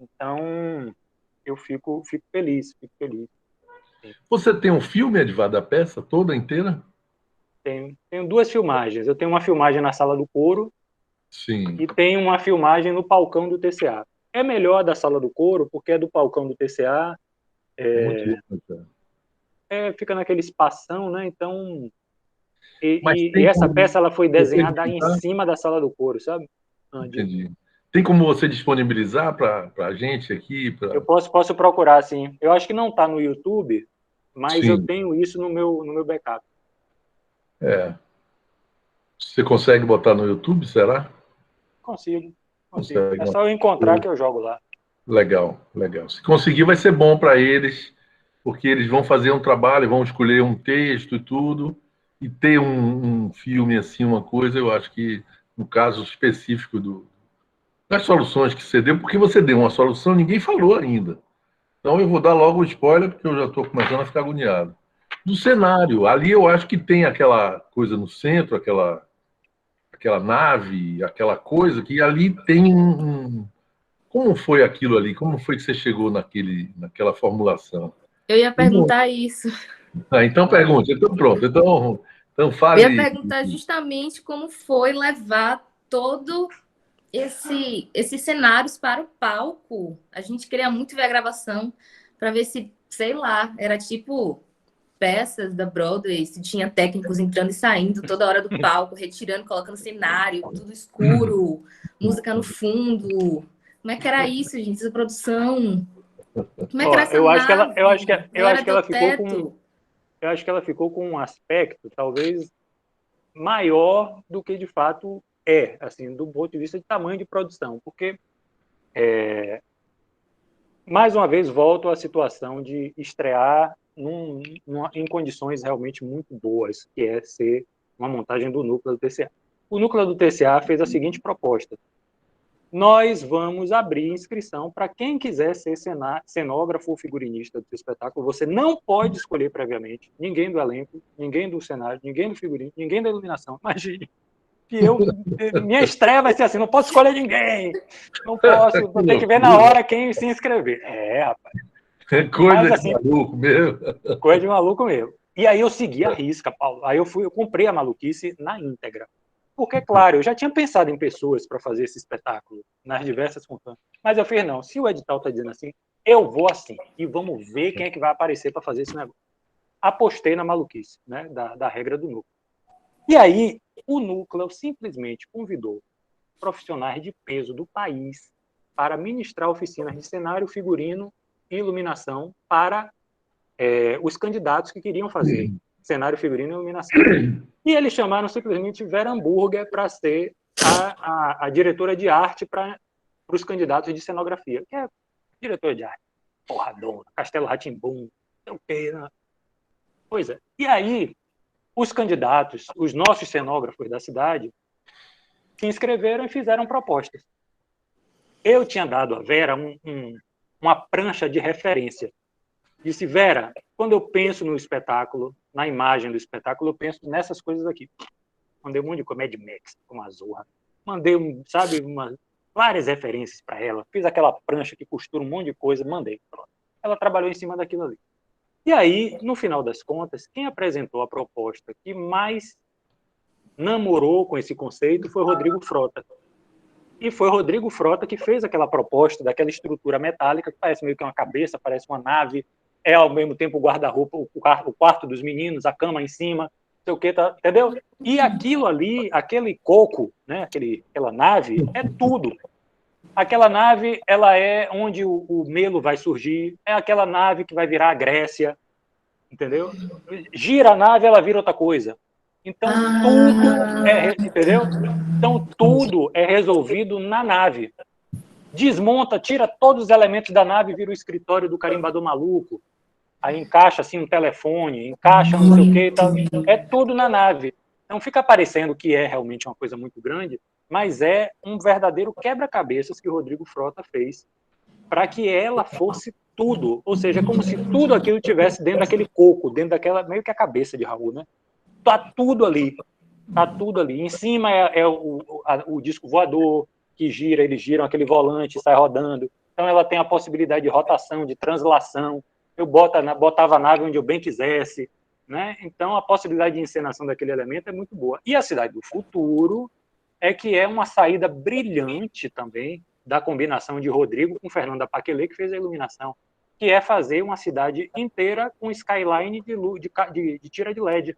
[SPEAKER 1] Então, eu fico feliz.
[SPEAKER 2] Você tem um filme, Edvar, da peça toda inteira?
[SPEAKER 1] Tenho 2 filmagens. Eu tenho uma filmagem na Sala do Coro.
[SPEAKER 2] Sim.
[SPEAKER 1] E tenho uma filmagem no palcão do TCA. É melhor da Sala do Coro, porque é do palcão do TCA. Fica naquele espação, né? Então, e essa peça ela foi desenhada em cima da Sala do Coro, sabe?
[SPEAKER 2] Entendi. Tem como você disponibilizar para a gente aqui?
[SPEAKER 1] Eu posso procurar, sim. Eu acho que não está no YouTube, mas
[SPEAKER 2] Sim.
[SPEAKER 1] eu tenho isso no meu backup.
[SPEAKER 2] Você consegue botar no YouTube, será?
[SPEAKER 1] Consigo.
[SPEAKER 2] Consegue.
[SPEAKER 1] É só eu encontrar que eu jogo lá.
[SPEAKER 2] Legal. Se conseguir, vai ser bom para eles, porque eles vão fazer um trabalho, vão escolher um texto e tudo, e ter um filme assim, uma coisa, eu acho que, no caso específico das soluções que você deu, porque você deu uma solução, ninguém falou ainda. Então eu vou dar logo o spoiler, porque eu já estou começando a ficar agoniado. Do cenário, ali eu acho que tem aquela coisa no centro, aquela nave, aquela coisa, que ali tem Como foi aquilo ali? Como foi que você chegou naquela formulação?
[SPEAKER 4] Eu ia perguntar isso.
[SPEAKER 2] Então pergunte. Então pronto. Então fale.
[SPEAKER 4] Eu ia perguntar justamente como foi levar todo esses cenários para o palco. A gente queria muito ver a gravação para ver se, sei lá, era tipo peças da Broadway, se tinha técnicos entrando e saindo toda hora do palco, retirando, colocando cenário, tudo escuro, música no fundo. Como é que era isso, gente? Essa produção? Como é que era essa nave?
[SPEAKER 1] Eu acho que ela ficou com um aspecto talvez maior do que de fato assim, do ponto de vista de tamanho de produção, porque mais uma vez volto à situação de estrear em condições realmente muito boas, que é ser uma montagem do núcleo do TCA. O núcleo do TCA fez a seguinte proposta: nós vamos abrir inscrição para quem quiser ser cenógrafo ou figurinista do espetáculo. Você não pode escolher previamente ninguém do elenco, ninguém do cenário, ninguém do figurino, ninguém da iluminação. Imagine que minha estreia vai ser assim, não posso escolher ninguém, não posso, vou ter que ver na hora quem se inscrever. Rapaz.
[SPEAKER 2] Coisa de maluco mesmo.
[SPEAKER 1] Coisa de maluco mesmo. E aí eu segui a risca, Paulo. Aí eu comprei a maluquice na íntegra. Porque, claro, eu já tinha pensado em pessoas para fazer esse espetáculo, nas diversas funções. Mas eu fiz, não, se o edital está dizendo assim, eu vou assim. E vamos ver quem é que vai aparecer para fazer esse negócio. Apostei na maluquice, né, da regra do núcleo. E aí, o núcleo simplesmente convidou profissionais de peso do país para ministrar oficinas de cenário, figurino e iluminação para os candidatos que queriam fazer cenário, figurino e iluminação. E eles chamaram simplesmente Vera Hamburger para ser a diretora de arte para os candidatos de cenografia, que é diretora de arte, porradona, Castelo Rá-Tim-Bum, não sei o quê, né? Pois é. E aí, os candidatos, os nossos cenógrafos da cidade, se inscreveram e fizeram propostas. Eu tinha dado à Vera uma prancha de referência Disse, Vera, quando eu penso no espetáculo, na imagem do espetáculo, eu penso nessas coisas aqui. Mandei um monte de comédia Max, com a Zorra. Mandei, sabe, várias referências para ela. Fiz aquela prancha que costura um monte de coisa, mandei. Pronto. Ela trabalhou em cima daquilo ali. E aí, no final das contas, quem apresentou a proposta que mais namorou com esse conceito foi Rodrigo Frota. E foi Rodrigo Frota que fez aquela proposta daquela estrutura metálica que parece meio que uma cabeça, parece uma nave, é ao mesmo tempo o guarda-roupa, o quarto dos meninos, a cama em cima, não sei o que, tá, entendeu? E aquilo ali, aquele coco, né, aquela nave, é tudo. Aquela nave, ela é onde o Melo vai surgir, é aquela nave que vai virar a Grécia, entendeu? Gira a nave, ela vira outra coisa. Então, tudo entendeu? Então, tudo é resolvido na nave. Desmonta, tira todos os elementos da nave, vira o escritório do carimbador maluco. Aí encaixa assim um telefone, encaixa não sei o que e tal. É tudo na nave. Então, fica parecendo que é realmente uma coisa muito grande, mas é um verdadeiro quebra-cabeças que o Rodrigo Frota fez para que ela fosse tudo. Ou seja, é como se tudo aquilo tivesse dentro daquele coco, dentro daquela, meio que a cabeça de Raul, né? Tá tudo ali. Tá tudo ali. Em cima é o disco voador, que gira, eles giram aquele volante, sai rodando. Então ela tem a possibilidade de rotação, de translação. Eu botava a nave onde eu bem quisesse. Né? Então a possibilidade de encenação daquele elemento é muito boa. E a Cidade do Futuro é que é uma saída brilhante também da combinação de Rodrigo com Fernanda Paquelê, que fez a iluminação, que é fazer uma cidade inteira com skyline de tira de LED.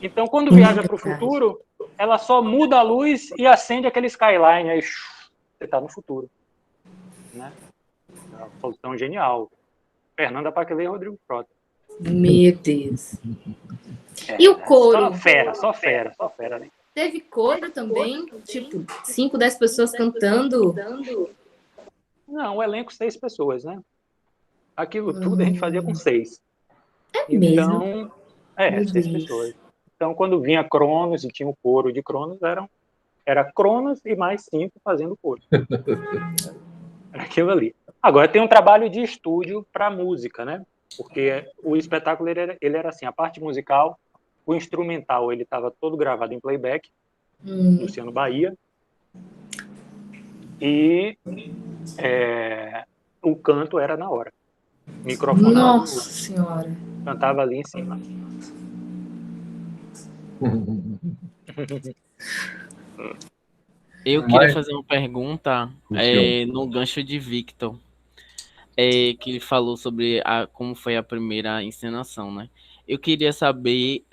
[SPEAKER 1] Então, quando viaja para o futuro, ela só muda a luz e acende aquele skyline. Aí você está no futuro. Né? É uma solução genial. Fernanda Paquelê e Rodrigo Frota.
[SPEAKER 4] Meu Deus. E o coro?
[SPEAKER 1] Só fera. Né?
[SPEAKER 4] Teve coro também? Tipo, 5, 10 pessoas cantando?
[SPEAKER 1] Não, o elenco 6 pessoas, né? Aquilo tudo a gente fazia com 6.
[SPEAKER 4] Então,
[SPEAKER 1] mesmo? 6 pessoas. Então, quando vinha Cronos e tinha o coro de Cronos, era Cronos e mais 5 fazendo coro. Era aquilo ali. Agora, tem um trabalho de estúdio para música, né? Porque o espetáculo ele era assim, a parte musical, o instrumental ele estava todo gravado em playback, Luciano Bahia, e o canto era na hora. Microfonado.
[SPEAKER 4] Nossa Senhora.
[SPEAKER 1] Cantava ali em cima.
[SPEAKER 7] Eu queria fazer uma pergunta no gancho de Victor, que ele falou sobre como foi a primeira encenação, né? Eu queria saber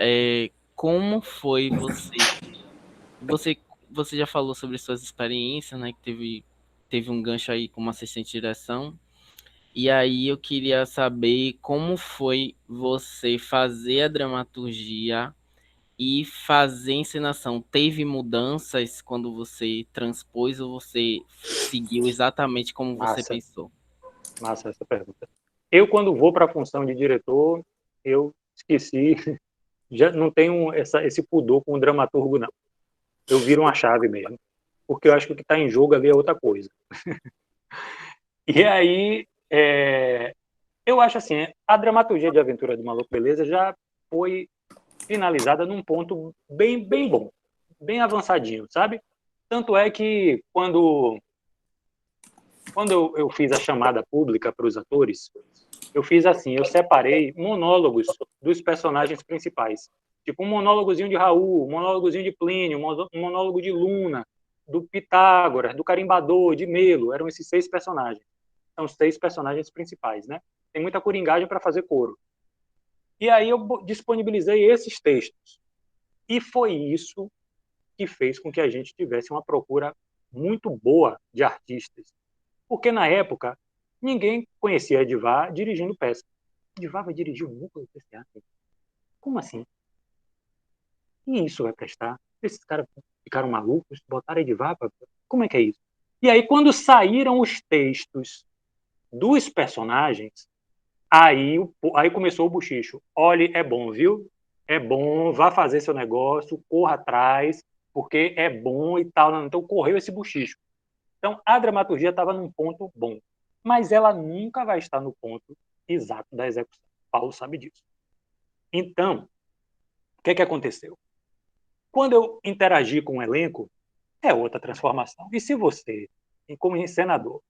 [SPEAKER 7] como foi você já falou sobre suas experiências, né? Que teve um gancho aí como assistente de direção. E aí eu queria saber como foi você fazer a dramaturgia e fazer encenação. Teve mudanças quando você transpôs ou você seguiu exatamente como você pensou?
[SPEAKER 1] Massa essa pergunta. Eu, quando vou para a função de diretor, eu esqueci, já não tenho esse pudor com o dramaturgo, não. Eu viro uma chave mesmo, porque eu acho que o que está em jogo ali é outra coisa. E aí, eu acho assim, a dramaturgia de Aventura do Maluco Beleza já foi finalizada num ponto bem bom, bem avançadinho, sabe? Tanto é que quando eu fiz a chamada pública para os atores, eu fiz assim, eu separei monólogos dos personagens principais. Tipo, um monólogozinho de Raul, um monólogozinho de Plínio, um monólogo de Luna, do Pitágoras, do Carimbador, de Melo. Eram esses 6 personagens. São os 6 personagens principais, né? Tem muita coringagem para fazer coro. E aí eu disponibilizei esses textos. E foi isso que fez com que a gente tivesse uma procura muito boa de artistas. Porque, na época, ninguém conhecia Edivar dirigindo peça. Edivar vai dirigir o núcleo desse teatro? Como assim? E isso vai prestar? Esses caras ficaram malucos, botaram Edivar? Como é que é isso? E aí, quando saíram os textos dos personagens, aí começou o bochicho. Olhe, é bom, viu? É bom, vá fazer seu negócio, corra atrás, porque é bom e tal. Então, correu esse bochicho. Então, a dramaturgia estava num ponto bom, mas ela nunca vai estar no ponto exato da execução. Paulo sabe disso. Então, o que aconteceu? Quando eu interagi com o elenco, é outra transformação. E se você, como encenador,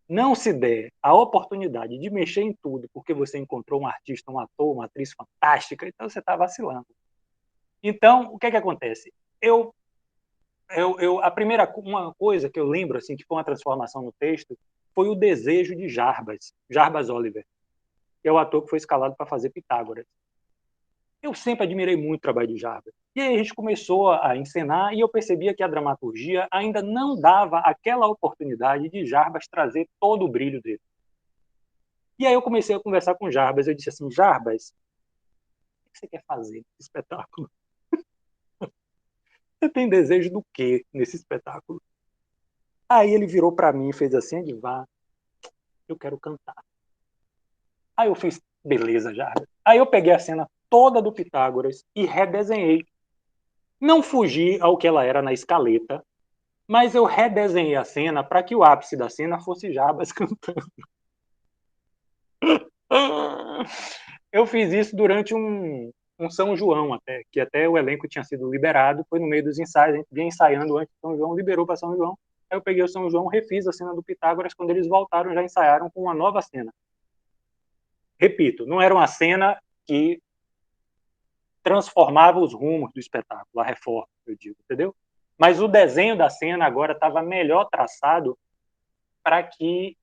[SPEAKER 1] não se der a oportunidade de mexer em tudo, porque você encontrou um artista, um ator, uma atriz fantástica, então você está vacilando. Então, o que acontece? A primeira uma coisa que eu lembro assim que foi uma transformação no texto foi o desejo de Jarbas Oliver, que é o ator que foi escalado para fazer Pitágoras. Eu sempre admirei muito o trabalho de Jarbas. E aí a gente começou a encenar e eu percebia que a dramaturgia ainda não dava aquela oportunidade de Jarbas trazer todo o brilho dele. E aí eu comecei a conversar com Jarbas. Eu disse assim, Jarbas, o que você quer fazer nesse espetáculo? Você tem desejo do quê nesse espetáculo? Aí ele virou para mim e fez assim, Edivar, eu quero cantar. Aí eu fiz, beleza, Jarbas. Aí eu peguei a cena toda do Pitágoras e redesenhei. Não fugi ao que ela era na escaleta, mas eu redesenhei a cena para que o ápice da cena fosse Jarbas cantando. Eu fiz isso durante um São João até, que até o elenco tinha sido liberado, foi no meio dos ensaios, a gente vinha ensaiando antes do São João, liberou para São João, aí eu peguei o São João, refiz a cena do Pitágoras, quando eles voltaram já ensaiaram com uma nova cena. Repito, não era uma cena que transformava os rumos do espetáculo, a reforma, eu digo, entendeu? Mas o desenho da cena agora estava melhor traçado para que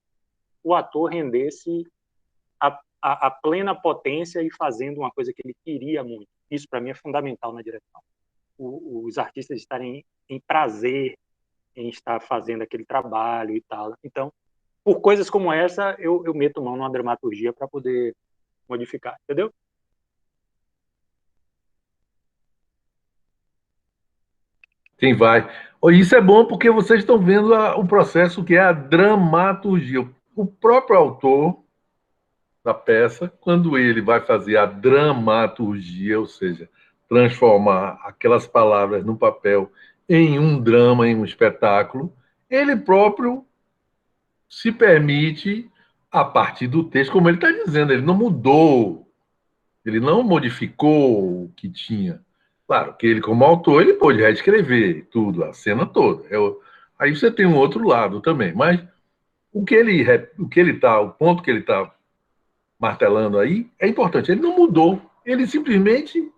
[SPEAKER 1] o ator rendesse a plena potência e fazendo uma coisa que ele queria muito. Isso, para mim, é fundamental na direção. Os artistas estarem em prazer em estar fazendo aquele trabalho e tal. Então, por coisas como essa, eu meto mão numa dramaturgia para poder modificar, entendeu?
[SPEAKER 2] Quem vai. Isso é bom porque vocês estão vendo o processo que é a dramaturgia. O próprio autor da peça, quando ele vai fazer a dramaturgia, ou seja, transformar aquelas palavras no papel em um drama, em um espetáculo, ele próprio se permite, a partir do texto, como ele está dizendo, ele não mudou, ele não modificou o que tinha. Claro que ele, como autor, ele pôde reescrever tudo, a cena toda. Aí você tem um outro lado também, mas o ponto que ele está martelando aí é importante. Ele não mudou, ele simplesmente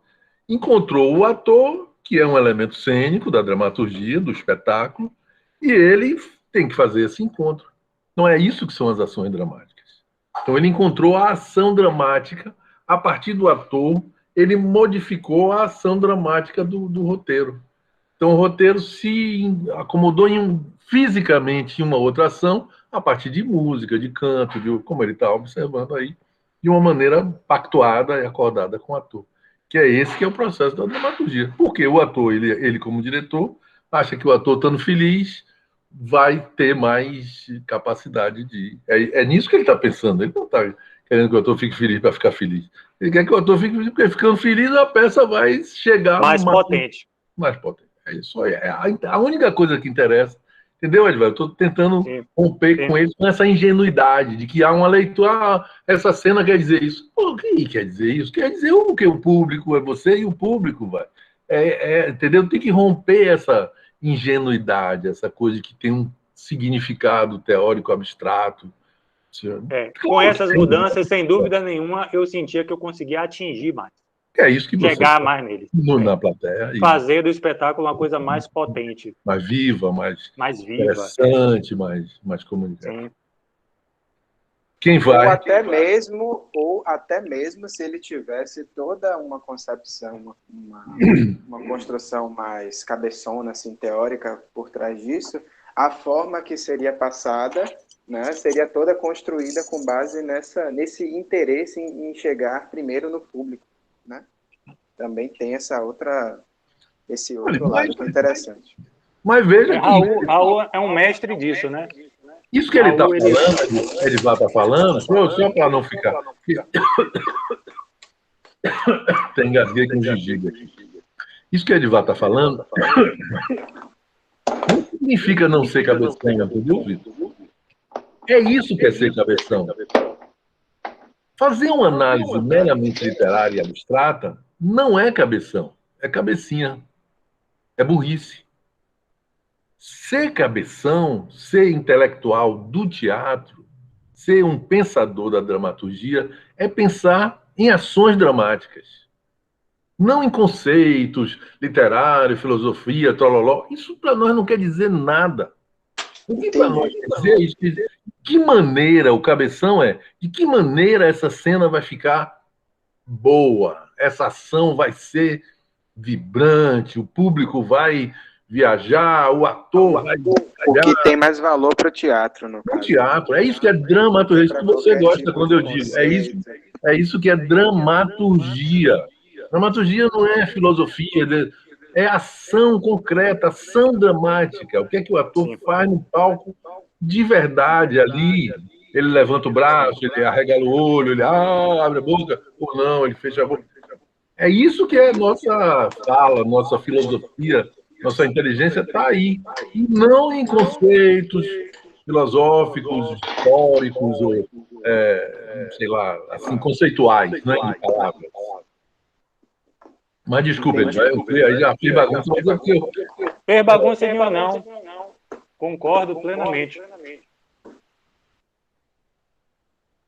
[SPEAKER 2] encontrou o ator, que é um elemento cênico da dramaturgia, do espetáculo, e ele tem que fazer esse encontro. Não é isso que são as ações dramáticas. Então ele encontrou a ação dramática a partir do ator, ele modificou a ação dramática do roteiro. Então o roteiro se acomodou fisicamente em uma outra ação a partir de música, de canto, como ele está observando aí, de uma maneira pactuada e acordada com o ator. Que é esse que é o processo da dramaturgia. Porque o ator, ele como diretor, acha que o ator estando feliz vai ter mais capacidade de... É nisso que ele está pensando. Ele não está querendo que o ator fique feliz para ficar feliz. Ele quer que o ator fique feliz, porque ficando feliz a peça vai chegar...
[SPEAKER 1] Mais potente.
[SPEAKER 2] Mais potente. É isso aí. É a única coisa que interessa. Entendeu, Edvaldo? Eu estou tentando romper com eles com essa ingenuidade de que há uma leitura, essa cena quer dizer isso. Pô, o que quer dizer isso? Quer dizer o que o público é você e o público vai. Entendeu? Tem que romper essa ingenuidade, essa coisa que tem um significado teórico abstrato.
[SPEAKER 1] Com essas mudanças, sem dúvida nenhuma, eu sentia que eu conseguia atingir mais.
[SPEAKER 2] É isso que você
[SPEAKER 1] chegar mais neles.
[SPEAKER 2] Na plateia.
[SPEAKER 1] Fazer do espetáculo uma coisa mais potente.
[SPEAKER 2] Mais viva, mais
[SPEAKER 1] viva.
[SPEAKER 2] Interessante, mais comunicativa. Quem vai?
[SPEAKER 6] Ou até mesmo se ele tivesse toda uma concepção, uma construção mais cabeçona, assim, teórica por trás disso, a forma que seria passada, né, seria toda construída com base nesse interesse em chegar primeiro no público. Né? Também tem esse outro lado que é interessante.
[SPEAKER 2] Mas veja
[SPEAKER 1] que... Raul é um mestre disso, né?
[SPEAKER 2] Isso que ele está falando, ele vai estar falando, só para não ficar... Tem engasguei com gengibre. Isso que o Edivar está falando não significa não ser cabeção, entendeu, Vitor? É isso que é ser cabeção. Fazer uma análise meramente literária e abstrata não é cabeção, é cabecinha, é burrice. Ser cabeção, ser intelectual do teatro, ser um pensador da dramaturgia, é pensar em ações dramáticas, não em conceitos literários, filosofia, trololó. Isso para nós não quer dizer nada. O que para nós quer dizer é isso. De que maneira, o cabeção é, de que maneira essa cena vai ficar boa, essa ação vai ser vibrante, o público vai viajar, o ator vai
[SPEAKER 6] O que tem mais valor para o teatro, no
[SPEAKER 2] o
[SPEAKER 6] caso.
[SPEAKER 2] teatro. É isso que é dramaturgia, é isso que você gosta quando eu digo. É isso que é dramaturgia. Dramaturgia não é filosofia, é ação concreta, ação dramática. O que é que o ator faz no palco de verdade ali? Ele levanta o braço, ele arregala o olho, ele abre a boca, ou não, ele fecha a boca. É isso que é nossa fala, nossa filosofia, nossa inteligência está aí. E não em conceitos filosóficos, históricos, ou, sei lá, assim, conceituais, né, de palavras. Mas desculpa, aí já fiz bagunça, mas é porque eu...
[SPEAKER 1] Fez bagunça nenhuma, não. Concordo plenamente.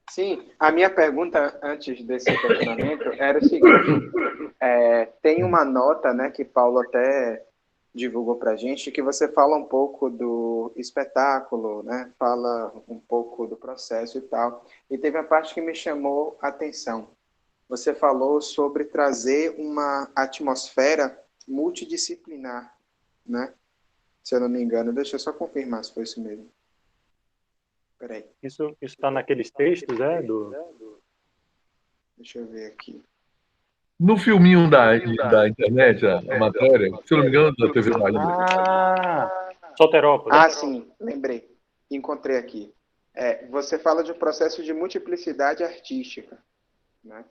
[SPEAKER 6] Sim, a minha pergunta antes desse questionamento era o seguinte: tem uma nota, né, que Paulo até divulgou para a gente, que você fala um pouco do espetáculo, né, fala um pouco do processo e tal, e teve a parte que me chamou a atenção. Você falou sobre trazer uma atmosfera multidisciplinar, né? Se eu não me engano, deixa eu só confirmar se foi isso mesmo. Peraí.
[SPEAKER 1] Isso está naqueles textos,
[SPEAKER 6] Deixa eu ver aqui.
[SPEAKER 2] No filminho da internet, a matéria, se eu não me engano, da TV Bahia.
[SPEAKER 1] Soterópolis.
[SPEAKER 6] Ah, sim, lembrei. Encontrei aqui. Você fala de um processo de multiplicidade artística, né?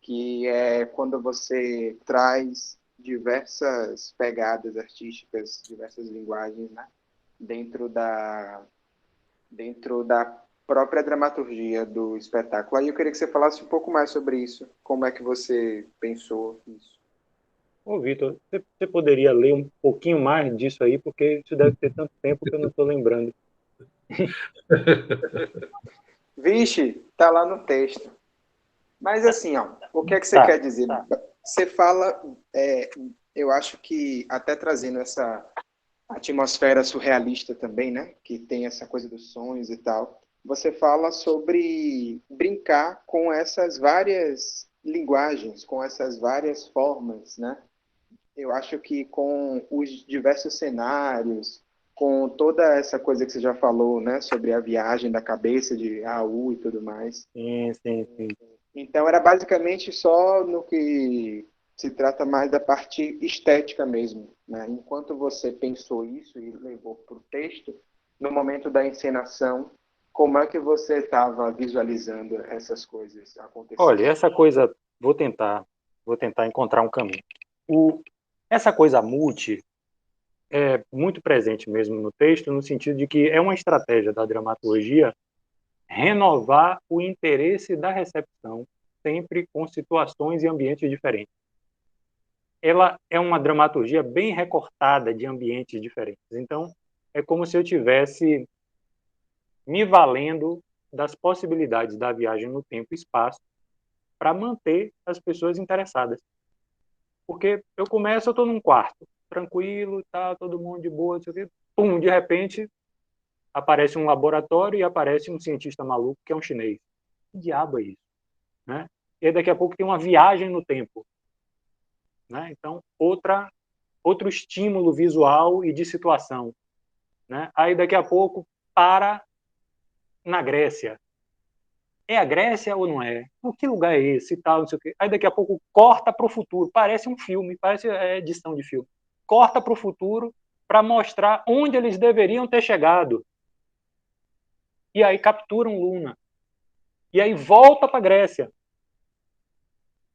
[SPEAKER 6] Que é quando você traz diversas pegadas artísticas, diversas linguagens, né? dentro da própria dramaturgia do espetáculo. Aí eu queria que você falasse um pouco mais sobre isso. Como é que você pensou nisso?
[SPEAKER 1] Ô, Vitor, você poderia ler um pouquinho mais disso aí, porque isso deve ter tanto tempo que eu não estou lembrando.
[SPEAKER 6] Vixe, tá lá no texto. Mas assim, ó, o que é que você quer dizer? Você fala, eu acho que até trazendo essa atmosfera surrealista também, né? Que tem essa coisa dos sonhos e tal. Você fala sobre brincar com essas várias linguagens, com essas várias formas, né? Eu acho que com os diversos cenários, com toda essa coisa que você já falou, né? Sobre a viagem da cabeça de Raul e tudo mais.
[SPEAKER 1] Sim.
[SPEAKER 6] Então, era basicamente só no que se trata mais da parte estética mesmo, né? Enquanto você pensou isso e levou para o texto, no momento da encenação, como é que você estava visualizando essas coisas acontecendo?
[SPEAKER 1] Olha, essa coisa, vou tentar encontrar um caminho. Essa coisa multi é muito presente mesmo no texto, no sentido de que é uma estratégia da dramaturgia renovar o interesse da recepção, sempre com situações e ambientes diferentes. Ela é uma dramaturgia bem recortada de ambientes diferentes. Então, é como se eu tivesse me valendo das possibilidades da viagem no tempo e espaço para manter as pessoas interessadas. Porque eu estou num quarto, tranquilo, tá, todo mundo de boa, não sei o quê. Pum, de repente, aparece um laboratório e aparece um cientista maluco que é um chinês. Que diabo é isso? Né? E aí, daqui a pouco tem uma viagem no tempo. Né? Então, outro estímulo visual e de situação. Né? Aí, daqui a pouco, para na Grécia. É a Grécia ou não é? O que lugar é esse e tal, não sei o quê. Aí, daqui a pouco, corta para o futuro. Parece um filme, parece edição de filme. Corta para o futuro para mostrar onde eles deveriam ter chegado. E aí capturam Luna. E aí volta para a Grécia.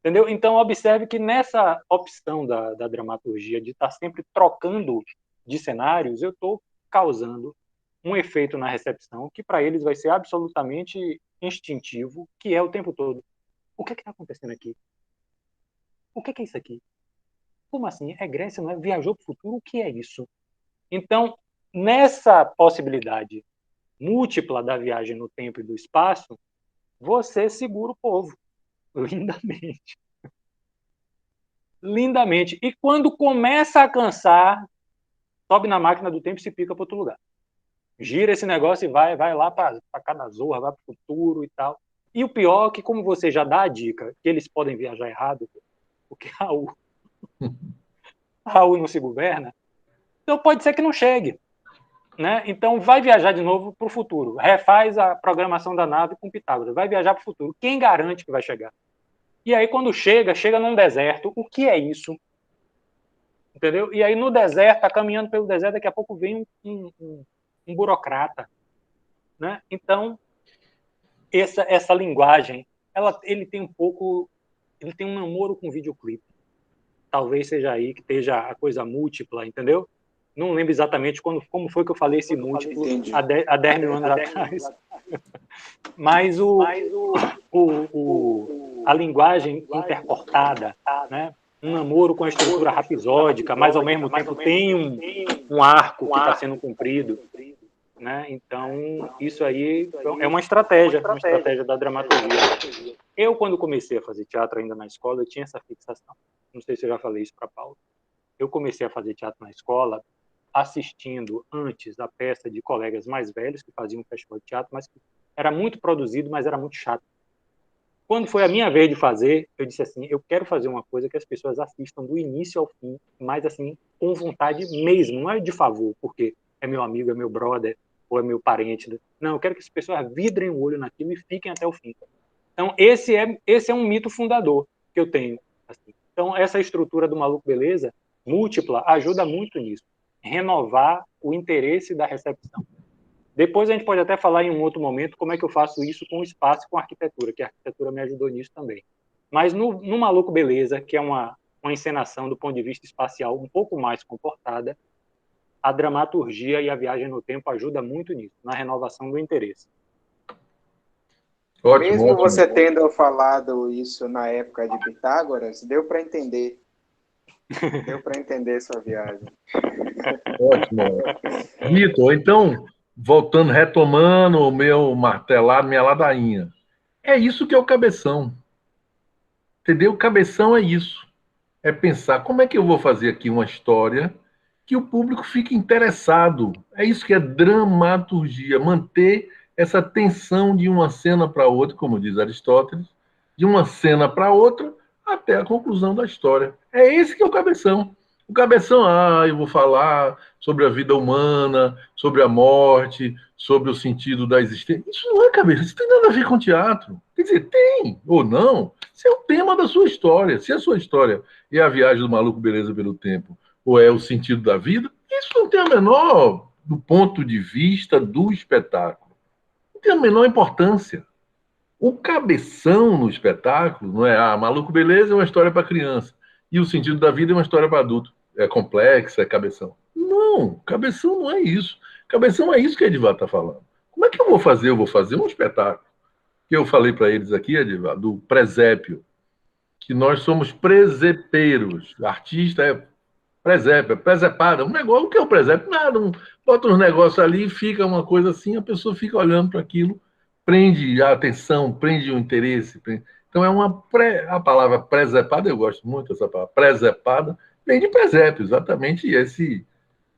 [SPEAKER 1] Entendeu? Então, observe que nessa opção da dramaturgia de estar sempre trocando de cenários, eu estou causando um efeito na recepção que para eles vai ser absolutamente instintivo, que é o tempo todo. O que está acontecendo aqui? O que é isso aqui? Como assim? É Grécia, não é? Viajou para o futuro? O que é isso? Então, nessa possibilidade múltipla da viagem no tempo e do espaço, você segura o povo lindamente. Lindamente. E quando começa a cansar, sobe na máquina do tempo e se pica para outro lugar. Gira esse negócio e vai lá para cada zorra, vai para o futuro e tal. E o pior é que, como você já dá a dica que eles podem viajar errado, porque Raul não se governa, então pode ser que não chegue. Né? Então vai viajar de novo para o futuro. Refaz a programação da nave com Pitágoras. Vai viajar para o futuro. Quem garante que vai chegar? E aí, quando chega num deserto. O que é isso? Entendeu? E aí, no deserto, está caminhando pelo deserto, daqui a pouco vem um burocrata. Né? Então, essa linguagem, ele tem um namoro com videoclipe. Talvez seja aí que esteja a coisa múltipla, entendeu? Não lembro exatamente como foi que eu falei esse múltiplo há 10 mil anos atrás. Mas a linguagem intercortada, né? Um namoro com a estrutura rapsódica, mas ao mesmo tempo tem um arco que está sendo cumprido. Né? Então, isso aí é uma estratégia da dramaturgia. Eu, quando comecei a fazer teatro ainda na escola, eu tinha essa fixação. Não sei se eu já falei isso para Paulo. Eu comecei a fazer teatro na escola assistindo antes a peça de colegas mais velhos que faziam um festival de teatro, mas que era muito produzido, mas era muito chato. Quando foi a minha vez de fazer, eu disse assim, eu quero fazer uma coisa que as pessoas assistam do início ao fim, mas assim, com vontade mesmo, não é de favor, porque é meu amigo, é meu brother, ou é meu parente. Não, eu quero que as pessoas vidrem o olho naquilo e fiquem até o fim. Então, esse é um mito fundador que eu tenho. Assim. Então, essa estrutura do Maluco Beleza, múltipla, ajuda muito nisso. Renovar o interesse da recepção. Depois a gente pode até falar em um outro momento como é que eu faço isso com o espaço e com a arquitetura, que a arquitetura me ajudou nisso também. Mas no Maluco Beleza, que é uma encenação do ponto de vista espacial um pouco mais comportada, a dramaturgia e a viagem no tempo ajudam muito nisso, na renovação do interesse.
[SPEAKER 6] Ótimo, mesmo ótimo. Você tendo falado isso na época de Pitágoras, deu para entender. Deu para entender sua viagem.
[SPEAKER 2] Ótimo. Vitor, então, voltando, retomando o meu martelado, minha ladainha. É isso que é o cabeção. Entendeu? O cabeção é isso. É pensar como é que eu vou fazer aqui uma história que o público fique interessado. É isso que é dramaturgia, manter essa tensão de uma cena para outra, como diz Aristóteles, de uma cena para outra até a conclusão da história. É esse que é o cabeção. O cabeção, eu vou falar sobre a vida humana, sobre a morte, sobre o sentido da existência. Isso não é cabeça, isso tem nada a ver com teatro. Quer dizer, tem ou não, isso é o tema da sua história. Se a sua história é a viagem do maluco beleza pelo tempo, ou é o sentido da vida, isso não tem a menor, do ponto de vista do espetáculo, não tem a menor importância. O cabeção no espetáculo não é, maluco beleza é uma história para criança, e o sentido da vida é uma história para adulto. É complexa, é cabeção. Não, cabeção não é isso. Cabeção é isso que a Edivar está falando. Como é que eu vou fazer? Eu vou fazer um espetáculo. Que eu falei para eles aqui, Edivar, do presépio, que nós somos presepeiros. Artista é presépio, é presepada. Um negócio, o que é o presépio? Nada. Bota uns negócios ali, fica uma coisa assim, a pessoa fica olhando para aquilo, prende a atenção, prende o interesse. Então, a palavra presepada, eu gosto muito dessa palavra, presepada, vem de presépio, exatamente esse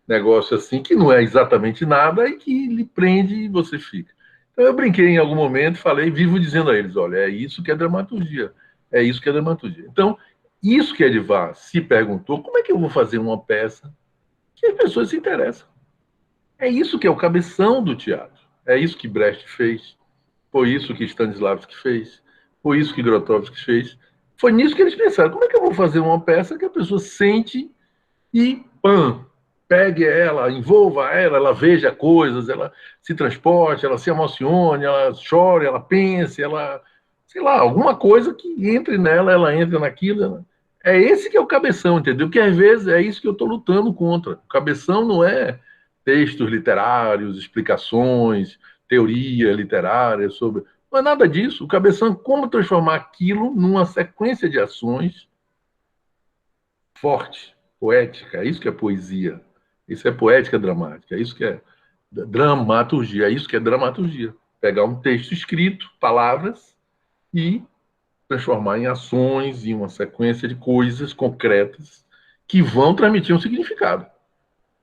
[SPEAKER 2] negócio assim, que não é exatamente nada e que lhe prende e você fica. Então, eu brinquei em algum momento, falei, vivo dizendo a eles, olha, é isso que é dramaturgia, é isso que é dramaturgia. Então, isso que Edivar se perguntou, como é que eu vou fazer uma peça que as pessoas se interessam? É isso que é o cabeção do teatro, é isso que Brecht fez, foi isso que Stanislavski fez, foi isso que Grotowski fez. Foi nisso que eles pensaram. Como é que eu vou fazer uma peça que a pessoa sente e, pegue ela, envolva ela, ela veja coisas, ela se transporte, ela se emocione, ela chore, ela pense, ela, sei lá, alguma coisa que entre nela, ela entra naquilo. É esse que é o cabeção, entendeu? Porque às vezes é isso que eu estou lutando contra. O cabeção não é textos literários, explicações, teoria literária sobre... Não é nada disso. O Cabeção é como transformar aquilo numa sequência de ações forte, poética. É isso que é poesia. Isso é poética dramática. É isso que é dramaturgia. É isso que é dramaturgia. Pegar um texto escrito, palavras, e transformar em ações, em uma sequência de coisas concretas que vão transmitir um significado.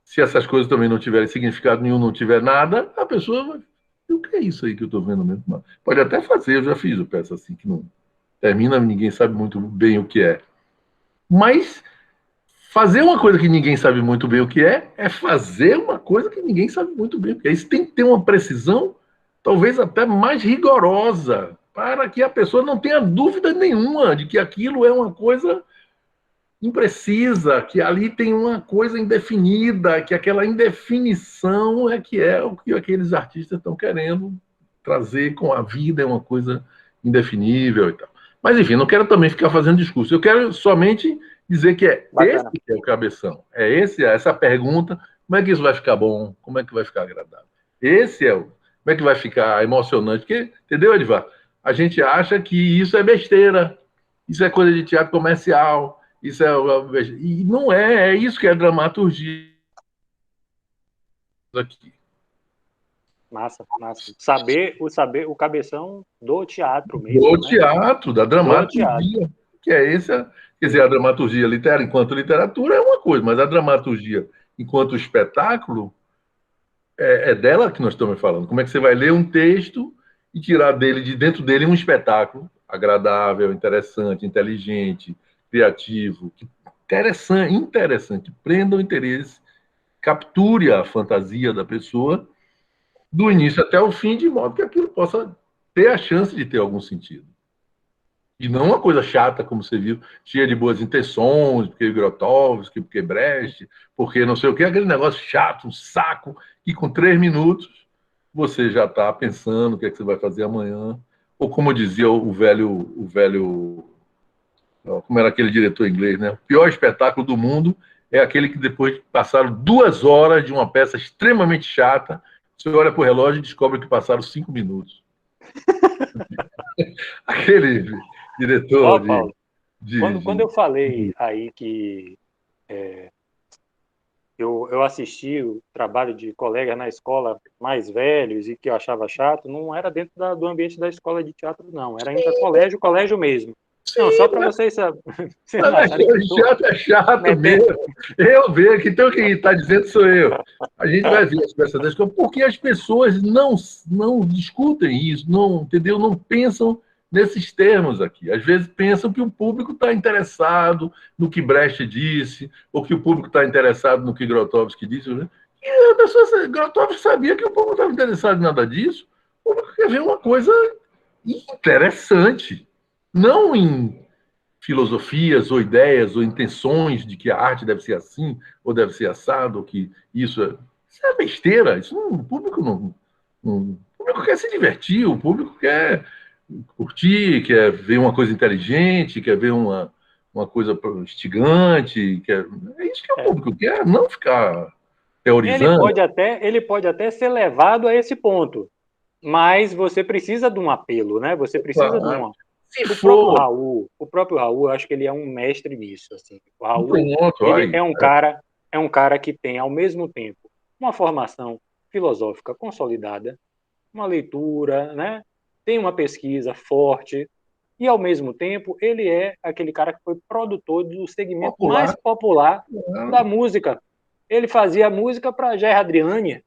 [SPEAKER 2] Se essas coisas também não tiverem significado nenhum, não tiver nada, a pessoa vai... O que é isso aí que eu estou vendo mesmo? Pode até fazer, eu já fiz o peça assim, que não termina, ninguém sabe muito bem o que é. Mas fazer uma coisa que ninguém sabe muito bem o que é fazer uma coisa que ninguém sabe muito bem o que é. Isso tem que ter uma precisão, talvez até mais rigorosa, para que a pessoa não tenha dúvida nenhuma de que aquilo é uma coisa imprecisa, que ali tem uma coisa indefinida, que aquela indefinição é o que aqueles artistas estão querendo trazer com a vida, é uma coisa indefinível e tal. Mas, enfim, não quero também ficar fazendo discurso. Eu quero somente dizer que esse que é o Cabeção. Essa pergunta, como é que isso vai ficar bom? Como é que vai ficar agradável? Como é que vai ficar emocionante? Porque, entendeu, Edivar? A gente acha que isso é besteira, isso é coisa de teatro comercial, isso e não é isso que é dramaturgia aqui.
[SPEAKER 1] Massa. O Cabeção do teatro mesmo.
[SPEAKER 2] Do teatro, da dramaturgia. Que é essa, quer dizer, a dramaturgia literária enquanto literatura é uma coisa, mas a dramaturgia enquanto espetáculo é dela que nós estamos falando. Como é que você vai ler um texto e tirar de dentro dele um espetáculo agradável, interessante, inteligente, criativo, interessante, que prenda o interesse, capture a fantasia da pessoa do início até o fim, de modo que aquilo possa ter a chance de ter algum sentido. E não uma coisa chata, como você viu, cheia de boas intenções, porque Grotowski, porque Brecht, porque não sei o que, aquele negócio chato, um saco, que com 3 minutos você já está pensando o que é que você vai fazer amanhã. Ou como dizia o velho, como era aquele diretor inglês, né? O pior espetáculo do mundo é aquele que depois de passaram 2 horas de uma peça extremamente chata, você olha para o relógio e descobre que passaram 5 minutos. Aquele diretor
[SPEAKER 1] Paulo, quando eu falei aí que eu assisti o trabalho de colegas na escola mais velhos e que eu achava chato, não era dentro do ambiente da escola de teatro, não. Era ainda colégio mesmo. Sim, não, só para vocês saberem.
[SPEAKER 2] Chato é chato mesmo. Eu vejo que então quem está dizendo sou eu. A gente vai ver as peças da escola, porque as pessoas não discutem isso, entendeu? Não pensam nesses termos aqui. Às vezes pensam que o público está interessado no que Brecht disse, ou que o público está interessado no que Grotowski disse. E a pessoa, Grotowski sabia que o público não estava interessado em nada disso. O público quer ver uma coisa interessante. Não em filosofias ou ideias ou intenções de que a arte deve ser assim ou deve ser assado, ou que isso é besteira. O público o público quer se divertir, o público quer curtir, quer ver uma coisa inteligente, quer ver uma coisa instigante, é isso que o público quer, não ficar teorizando.
[SPEAKER 1] Ele pode até ser levado a esse ponto, mas você precisa de um apelo, né? Você precisa de uma... O próprio Raul, eu acho que ele é um mestre nisso. Assim. O Raul é um cara que tem, ao mesmo tempo, uma formação filosófica consolidada, uma leitura, né? Tem uma pesquisa forte, e, ao mesmo tempo, ele é aquele cara que foi produtor do segmento mais popular da música. Ele fazia música para Jair Adriane.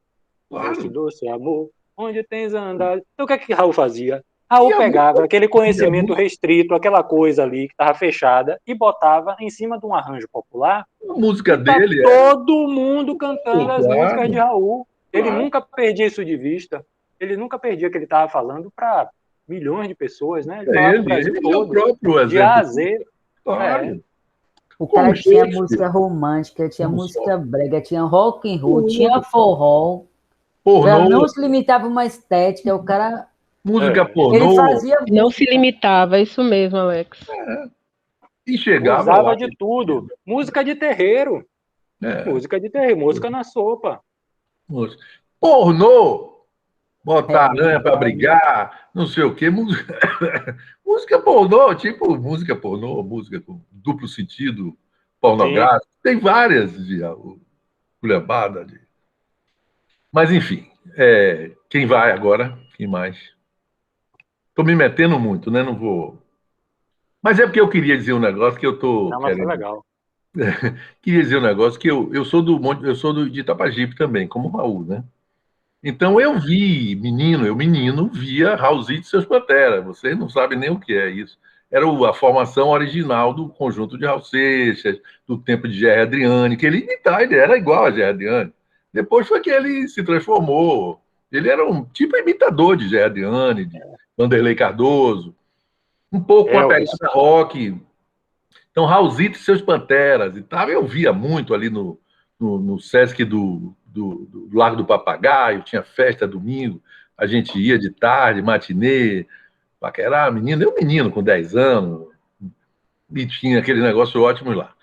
[SPEAKER 1] Este doce amor, onde tens andado. Então, o que é que Raul fazia? Raul pegava aquele conhecimento restrito, aquela coisa ali que estava fechada, e botava em cima de um arranjo popular.
[SPEAKER 2] A música dele
[SPEAKER 1] todo mundo cantando as músicas de Raul. Ele nunca perdia isso de vista. Ele nunca perdia que ele estava falando para milhões de pessoas, né?
[SPEAKER 2] Ele é o próprio exemplo.
[SPEAKER 1] De A a Z.
[SPEAKER 3] O cara tinha música romântica, tinha música brega, tinha rock and roll, tinha forró. Não se limitava a uma estética, o cara...
[SPEAKER 2] Música pornô.
[SPEAKER 3] Ele fazia...
[SPEAKER 5] Não se limitava, isso mesmo, Alex.
[SPEAKER 2] E chegava
[SPEAKER 1] usava
[SPEAKER 2] lá,
[SPEAKER 1] de tudo. Música de terreiro. Música de terreiro, música na sopa.
[SPEAKER 2] Música. Pornô! Botar aranha para
[SPEAKER 3] verdade.
[SPEAKER 2] brigar, não sei o quê. Música, música pornô, tipo música pornô, música com duplo sentido,
[SPEAKER 1] Sim.
[SPEAKER 2] pornográfico. Tem várias de culhambada. Mas, enfim, quem vai agora? Quem mais? Estou me metendo muito, né? Não vou. Mas é porque eu queria dizer um negócio que eu estou
[SPEAKER 1] Não, mas foi
[SPEAKER 2] querendo.
[SPEAKER 1] legal.
[SPEAKER 2] Queria dizer um negócio que eu sou de Itapajipe também, como o Raul, né? Então eu vi, menino, via Raulzito e seus Pantera. Vocês não sabem nem o que é isso. Era a formação original do conjunto de Raul Seixas, do tempo de Gerry Adriane, que ele era igual a Gerry Adriane. Depois foi que ele se transformou. Ele era um tipo imitador de Gerry Adriane, de Vanderlei Cardoso, um pouco com a
[SPEAKER 1] Elvis.
[SPEAKER 2] pegada rock. Então, Raulzito e seus Panteras e tal, eu via muito ali no Sesc do Lago do Papagaio, tinha festa domingo, a gente ia de tarde, matinê, paquerar, menino, eu menino com 10 anos, e tinha aquele negócio ótimo lá.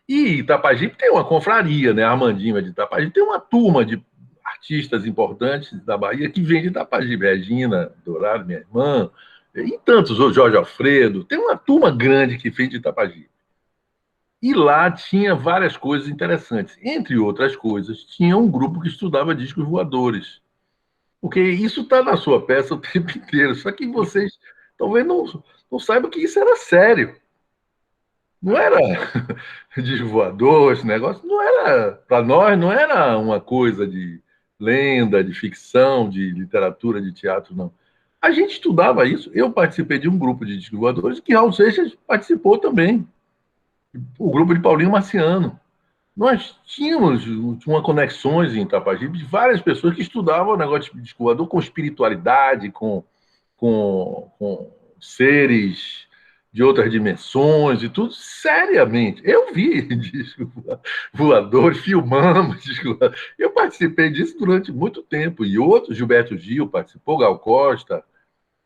[SPEAKER 2] E Itapajipe tem uma confraria, né? Armandinho é de Itapajipe, tem uma turma de artistas importantes da Bahia que vem de Itapajipe, Regina Dourado, minha irmã, e tantos, o Jorge Alfredo, tem uma turma grande que vem de Itapajipe. E lá tinha várias coisas interessantes. Entre outras coisas, tinha um grupo que estudava discos voadores. Porque isso está na sua peça o tempo inteiro. Só que vocês talvez não saibam que isso era sério. Não era disco voador, esse negócio. Não era, para nós, não era uma coisa de lenda, de ficção, de literatura, de teatro, não. A gente estudava isso. Eu participei de um grupo de discos voadores que Raul Seixas participou também. O grupo de Paulinho Marciano. Nós tínhamos uma conexões em Itapajipe de várias pessoas que estudavam o negócio de disco voador com espiritualidade, com seres de outras dimensões e tudo, seriamente. Eu vi disco voador, filmamos disco voador. Eu participei disso durante muito tempo. E outros, Gilberto Gil participou, Gal Costa,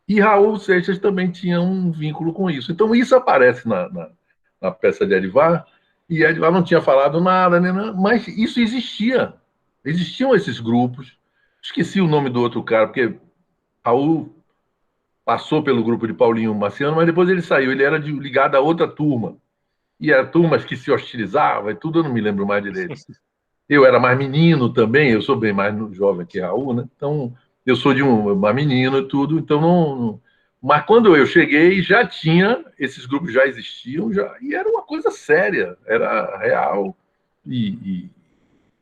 [SPEAKER 2] e Raul Seixas também tinha um vínculo com isso. Então, isso aparece na peça de Edivar, e Edivar não tinha falado nada, né, mas isso existia. Existiam esses grupos. Esqueci o nome do outro cara, porque Raul passou pelo grupo de Paulinho Marciano, mas depois ele saiu. Ele era ligado a outra turma. E eram turmas que se hostilizavam e tudo, eu não me lembro mais direito. Eu era mais menino também, eu sou bem mais jovem que Raul, né? Então, eu sou de uma menina e tudo, então não. Mas quando eu cheguei, já tinha, esses grupos já existiam, e era uma coisa séria, era real. E,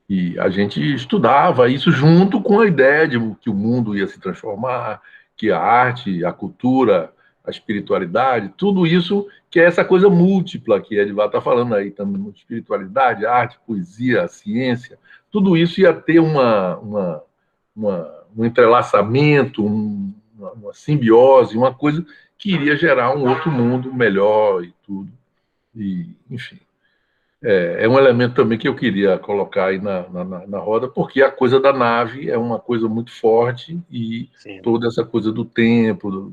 [SPEAKER 2] e a gente estudava isso junto com a ideia de que o mundo ia se transformar, que a arte, a cultura, a espiritualidade, tudo isso, que é essa coisa múltipla que Edivar está falando aí também, espiritualidade, arte, poesia, ciência, tudo isso ia ter um entrelaçamento, uma simbiose, uma coisa que iria gerar um outro mundo melhor e tudo. E, enfim. É um elemento também que eu queria colocar aí na roda, porque a coisa da nave é uma coisa muito forte e
[SPEAKER 1] Sim.
[SPEAKER 2] toda essa coisa do tempo,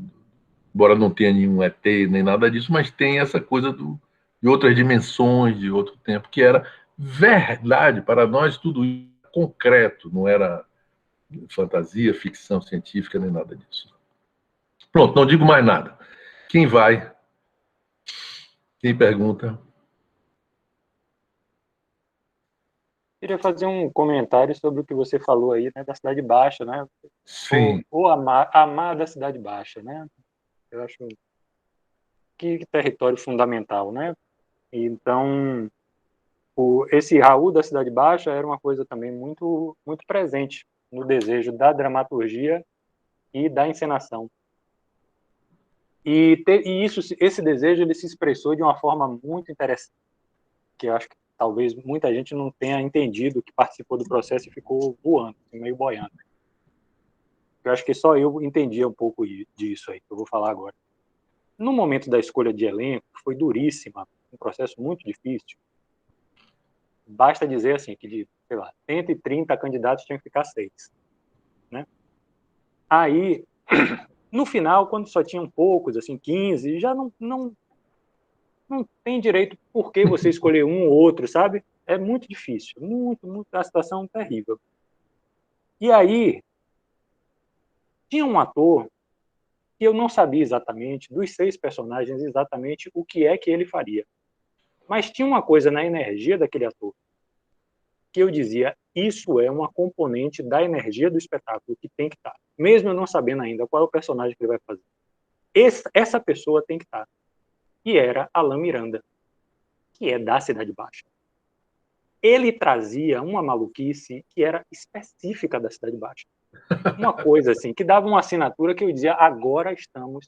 [SPEAKER 2] embora não tenha nenhum ET nem nada disso, mas tem essa coisa de outras dimensões, de outro tempo, que era verdade. Para nós, tudo isso era concreto, não era fantasia, ficção científica, nem nada disso. Pronto, não digo mais nada. Quem vai? Quem pergunta?
[SPEAKER 1] Queria fazer um comentário sobre o que você falou aí, né, da Cidade Baixa, né?
[SPEAKER 2] Sim.
[SPEAKER 1] Ou amar da Cidade Baixa, né? Eu acho que território fundamental, né? Então, esse Raul da Cidade Baixa era uma coisa também muito, muito presente no desejo da dramaturgia e da encenação. E esse desejo ele se expressou de uma forma muito interessante, que eu acho que talvez muita gente não tenha entendido, que participou do processo e ficou voando, meio boiando. Eu acho que só eu entendia um pouco disso aí, que eu vou falar agora. No momento da escolha de elenco, foi duríssima, um processo muito difícil. Basta dizer assim, que de, sei lá, 130 candidatos tinham que ficar 6. Né? Aí, no final, quando só tinham poucos, assim, 15, já não tem direito por que você escolher um ou outro, sabe? É muito difícil, muito, a situação terrível. E aí, tinha um ator que eu não sabia exatamente, dos 6 personagens, exatamente o que é que ele faria. Mas tinha uma coisa na energia daquele ator que eu dizia, isso é uma componente da energia do espetáculo que tem que estar. Mesmo eu não sabendo ainda qual é o personagem que ele vai fazer. Essa pessoa tem que estar. E era Alan Miranda, que é da Cidade Baixa. Ele trazia uma maluquice que era específica da Cidade Baixa. Uma coisa assim, que dava uma assinatura que eu dizia, agora estamos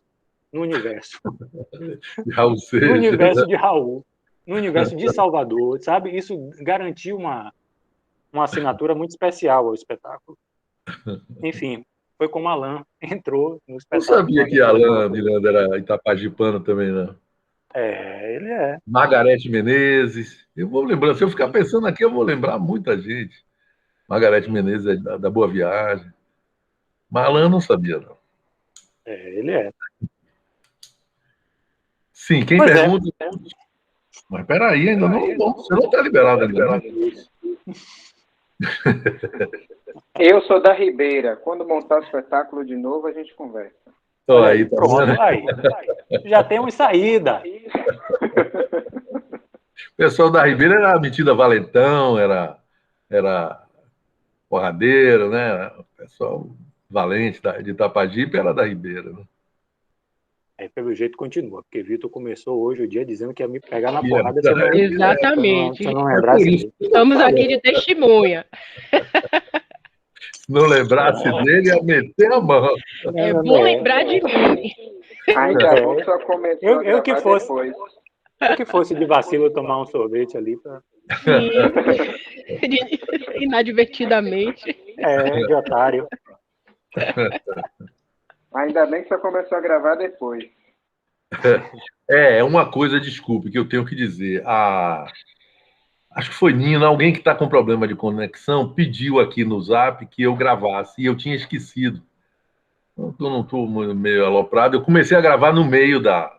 [SPEAKER 1] no universo.
[SPEAKER 2] Raul Seixas.
[SPEAKER 1] No universo de Raul, no universo de Salvador, sabe? Isso garantiu uma assinatura muito especial ao espetáculo. Enfim, foi como Alan entrou no
[SPEAKER 2] Eu
[SPEAKER 1] espetáculo.
[SPEAKER 2] sabia que Alan Miranda era itapajipano também, não.
[SPEAKER 1] Ele é.
[SPEAKER 2] Margarete Menezes. Eu vou lembrando, se eu ficar pensando aqui, eu vou lembrar muita gente. Margarete Menezes é da Boa Viagem. Mas Alan não sabia, não.
[SPEAKER 1] Ele é.
[SPEAKER 2] Sim, quem
[SPEAKER 1] Pois
[SPEAKER 2] pergunta. Mas peraí, ainda não. Você não está liberado ainda. Não?
[SPEAKER 6] Eu sou da Ribeira. Quando montar o espetáculo de novo, a gente conversa.
[SPEAKER 2] Olha aí, tá
[SPEAKER 1] pronto,
[SPEAKER 2] vendo?
[SPEAKER 1] aí. Já temos saída.
[SPEAKER 2] O pessoal da Ribeira era metida valentão, era porradeiro, né? O pessoal valente de Itapajipe era da Ribeira. Né?
[SPEAKER 1] Pelo jeito continua, porque Vitor começou hoje o dia dizendo que ia me pegar na porrada se eu não,
[SPEAKER 5] Exatamente.
[SPEAKER 1] se eu não lembrasse dele.
[SPEAKER 5] Estamos aqui de testemunha.
[SPEAKER 2] Se não lembrasse dele, ia meter a mão.
[SPEAKER 5] É bom lembrar de mim.
[SPEAKER 6] Ainda bem que só começou a gravar depois.
[SPEAKER 1] Eu que fosse de vacilo tomar um sorvete ali para...
[SPEAKER 5] Inadvertidamente.
[SPEAKER 1] De otário.
[SPEAKER 6] Ainda bem que só começou a gravar depois.
[SPEAKER 2] É uma coisa, desculpe, que eu tenho que dizer. Acho que foi Nina, alguém que está com problema de conexão, pediu aqui no Zap que eu gravasse, e eu tinha esquecido. Eu não estou meio aloprado. Eu comecei a gravar no meio da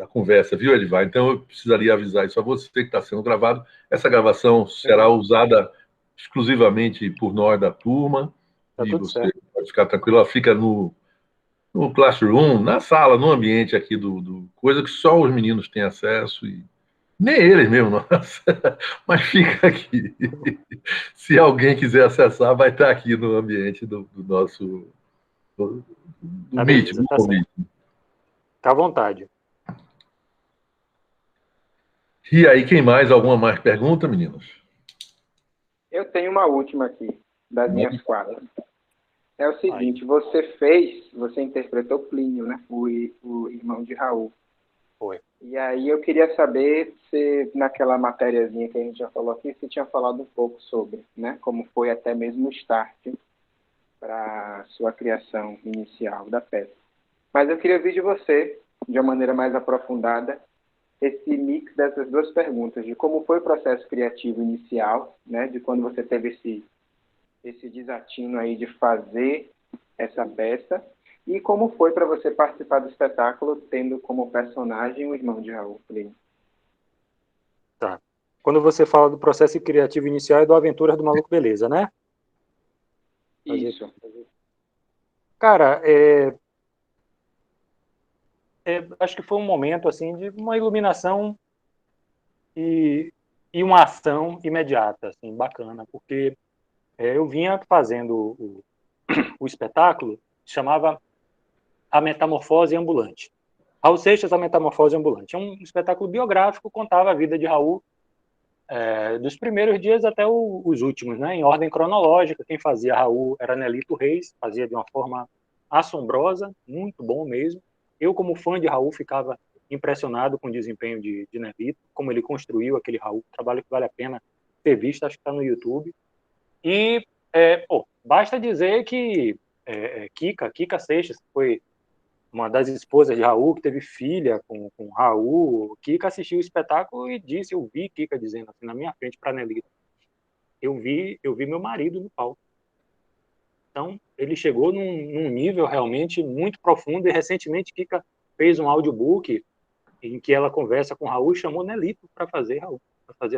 [SPEAKER 2] conversa, viu, Edivar? Então eu precisaria avisar isso a você que está sendo gravado. Essa gravação será usada exclusivamente por nós da turma.
[SPEAKER 1] Tá
[SPEAKER 2] e
[SPEAKER 1] tudo
[SPEAKER 2] você
[SPEAKER 1] certo.
[SPEAKER 2] pode ficar tranquilo, ela fica no Classroom, na sala, no ambiente aqui do coisa que só os meninos têm acesso e nem eles mesmo, nossa. Mas fica aqui. Se alguém quiser acessar, vai estar aqui no ambiente do nosso do Meet.
[SPEAKER 1] Beleza, tá certo. Fica à vontade.
[SPEAKER 2] E aí, quem mais? Alguma mais pergunta, meninos?
[SPEAKER 6] Eu tenho uma última aqui, das minhas 4. É o seguinte, você interpretou Plínio, né? O irmão de Raul.
[SPEAKER 1] Foi.
[SPEAKER 6] E aí eu queria saber se, naquela matériazinha que a gente já falou aqui, você tinha falado um pouco sobre, né? Como foi até mesmo o start para a sua criação inicial da peça. Mas eu queria ouvir de você, de uma maneira mais aprofundada, esse mix dessas duas perguntas, de como foi o processo criativo inicial, né? De quando você teve esse desatino aí de fazer essa peça, e como foi para você participar do espetáculo tendo como personagem o irmão de Raul Plínio.
[SPEAKER 1] Tá. Quando você fala do processo criativo inicial é do Aventuras do Maluco Beleza, né?
[SPEAKER 6] Isso.
[SPEAKER 1] Cara, acho que foi um momento assim de uma iluminação e uma ação imediata, assim, bacana, porque eu vinha fazendo o espetáculo, chamava A Metamorfose Ambulante. Raul Seixas, A Metamorfose Ambulante. É um espetáculo biográfico, contava a vida de Raul dos primeiros dias até os últimos, né? Em ordem cronológica. Quem fazia Raul era Nelito Reis, fazia de uma forma assombrosa, muito bom mesmo. Eu, como fã de Raul, ficava impressionado com o desempenho de Nelito, como ele construiu aquele Raul, trabalho que vale a pena ter visto, acho que está no YouTube. E, basta dizer que Kika Seixas, que foi uma das esposas de Raul, que teve filha com Raul, Kika assistiu o espetáculo e disse, eu vi Kika dizendo assim, na minha frente para Nelito, eu vi meu marido no palco. Então, ele chegou num nível realmente muito profundo, e recentemente Kika fez um audiobook em que ela conversa com Raul e chamou Nelito para fazer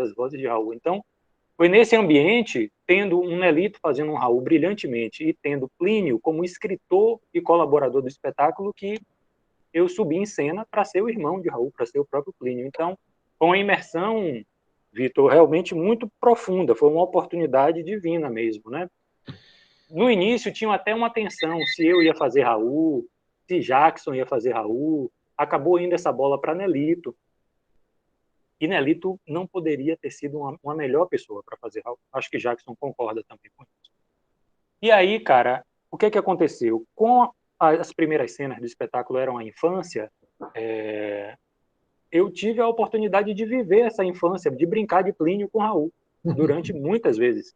[SPEAKER 1] as vozes de Raul. Então, Foi nesse ambiente, tendo um Nelito fazendo um Raul brilhantemente e tendo Plínio como escritor e colaborador do espetáculo, que eu subi em cena para ser o irmão de Raul, para ser o próprio Plínio. Então, foi uma imersão, Vitor, realmente muito profunda, foi uma oportunidade divina mesmo, né? No início tinha até uma tensão, se eu ia fazer Raul, se Jackson ia fazer Raul, acabou indo essa bola para Nelito, e Nelito não poderia ter sido uma melhor pessoa para fazer Raul. Acho que Jackson concorda também com isso. E aí, cara, o que aconteceu? Com as primeiras cenas do espetáculo eram a infância, eu tive a oportunidade de viver essa infância, de brincar de Plínio com Raul, durante muitas vezes.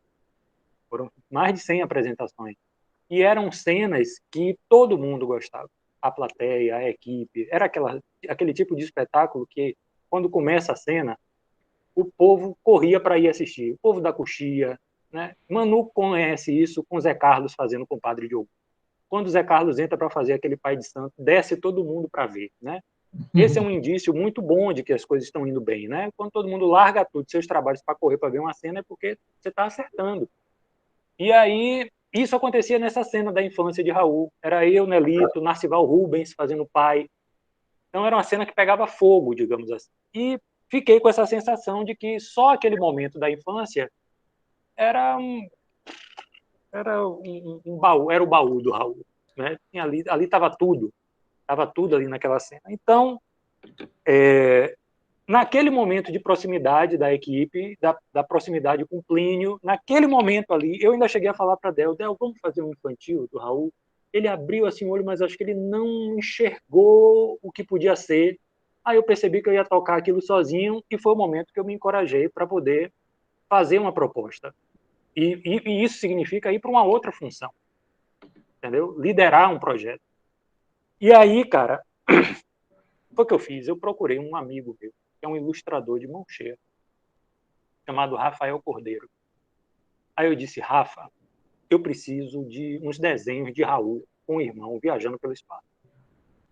[SPEAKER 1] Foram mais de 100 apresentações. E eram cenas que todo mundo gostava. A plateia, a equipe. Era aquele tipo de espetáculo que, quando começa a cena, o povo corria para ir assistir. O povo da coxia, né? Manu conhece isso com o Zé Carlos fazendo com o Padre Diogo. Quando o Zé Carlos entra para fazer aquele Pai de Santo, desce todo mundo para ver, né? Esse é um indício muito bom de que as coisas estão indo bem, né? Quando todo mundo larga tudo, seus trabalhos para correr para ver uma cena, é porque você está acertando. E aí, isso acontecia nessa cena da infância de Raul. Era eu, Nelito, Narcival Rubens fazendo pai. Então era uma cena que pegava fogo, digamos assim. E fiquei com essa sensação de que só aquele momento da infância era um baú, era o baú do Raul, né? Ali estava tudo ali naquela cena. Então, naquele momento de proximidade da equipe, da proximidade com o Plínio, naquele momento ali, eu ainda cheguei a falar para Del, vamos fazer um infantil do Raul? Ele abriu assim o olho, mas acho que ele não enxergou o que podia ser. Aí eu percebi que eu ia tocar aquilo sozinho e foi o momento que eu me encorajei para poder fazer uma proposta. E isso significa ir para uma outra função, entendeu? Liderar um projeto. E aí, cara, foi o que eu fiz. Eu procurei um amigo meu, que é um ilustrador de mão cheia, chamado Rafael Cordeiro. Aí eu disse, Rafa, eu preciso de uns desenhos de Raul com o irmão viajando pelo espaço.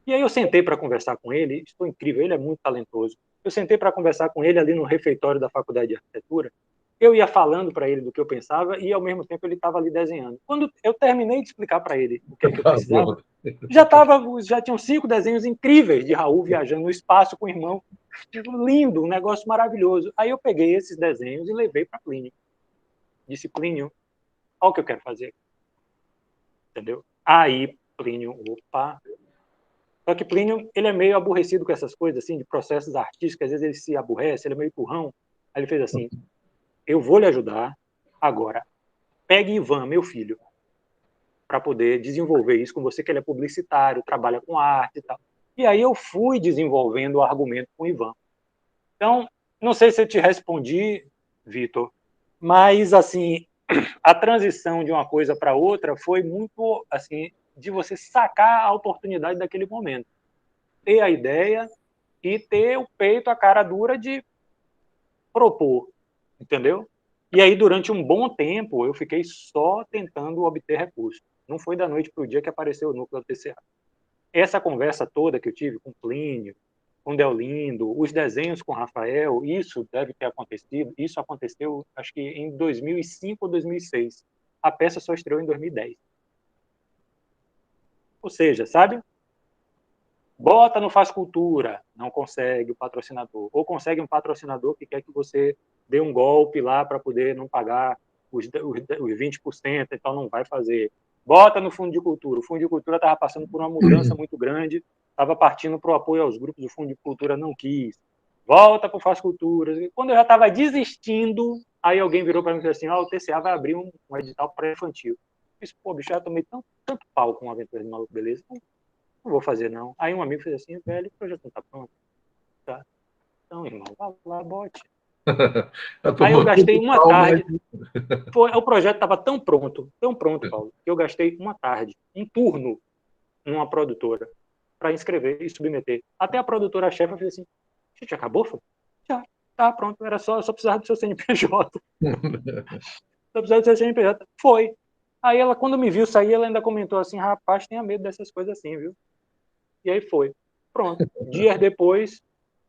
[SPEAKER 1] E aí eu sentei para conversar com ele, estou incrível, ele é muito talentoso. Eu sentei para conversar com ele ali no refeitório da Faculdade de Arquitetura. Eu ia falando para ele do que eu pensava e, ao mesmo tempo, ele estava ali desenhando. Quando eu terminei de explicar para ele o que eu precisava, já tinham 5 desenhos incríveis de Raul viajando no espaço com o irmão. Lindo, um negócio maravilhoso. Aí eu peguei esses desenhos e levei para Plínio. Disse, Plínio, olha o que eu quero fazer. Entendeu? Aí, Plínio, opa. Só que Plínio, ele é meio aborrecido com essas coisas, assim, de processos artísticos, às vezes ele se aborrece, ele é meio turrão. Aí ele fez assim, eu vou lhe ajudar, agora, pegue Ivan, meu filho, para poder desenvolver isso com você, que ele é publicitário, trabalha com arte e tal. E aí eu fui desenvolvendo o argumento com o Ivan. Então, não sei se eu te respondi, Vitor, mas, assim, a transição de uma coisa para outra foi muito, assim, de você sacar a oportunidade daquele momento. Ter a ideia e ter o peito, a cara dura de propor, entendeu? E aí, durante um bom tempo, eu fiquei só tentando obter recursos. Não foi da noite para o dia que apareceu o núcleo do TCA. Essa conversa toda que eu tive com Plínio, com Deolindo, os desenhos com Rafael, isso deve ter acontecido. Isso aconteceu, acho que em 2005 ou 2006. A peça só estreou em 2010. Ou seja, sabe? Bota no Faz Cultura, não consegue o patrocinador. Ou consegue um patrocinador que quer que você dê um golpe lá para poder não pagar os 20%, então não vai fazer. Bota no Fundo de Cultura. O Fundo de Cultura estava passando por uma mudança muito grande, estava partindo para o apoio aos grupos, o Fundo de Cultura não quis. Volta para o Faz Cultura. Quando eu já estava desistindo, aí alguém virou para mim e disse assim, o TCA vai abrir um edital para infantil. Eu disse, pô, bicho, já tomei tanto pau com a Aventura de Maluco, beleza? Não vou fazer, não. Aí um amigo fez assim, velho, o projeto não tá pronto. Tá. Então, irmão, vá lá, bote. Aí eu gastei uma tarde. O projeto estava tão pronto, Paulo, que eu gastei uma tarde, um turno, numa produtora, para inscrever e submeter. Até a produtora-chefe fez assim, gente, acabou? Foi? Já, tá pronto, era só precisar do seu CNPJ. Só precisava do seu CNPJ. Foi. Aí ela, quando me viu sair, ela ainda comentou assim, rapaz, tenha medo dessas coisas assim, viu? E aí foi. Pronto. Dias depois,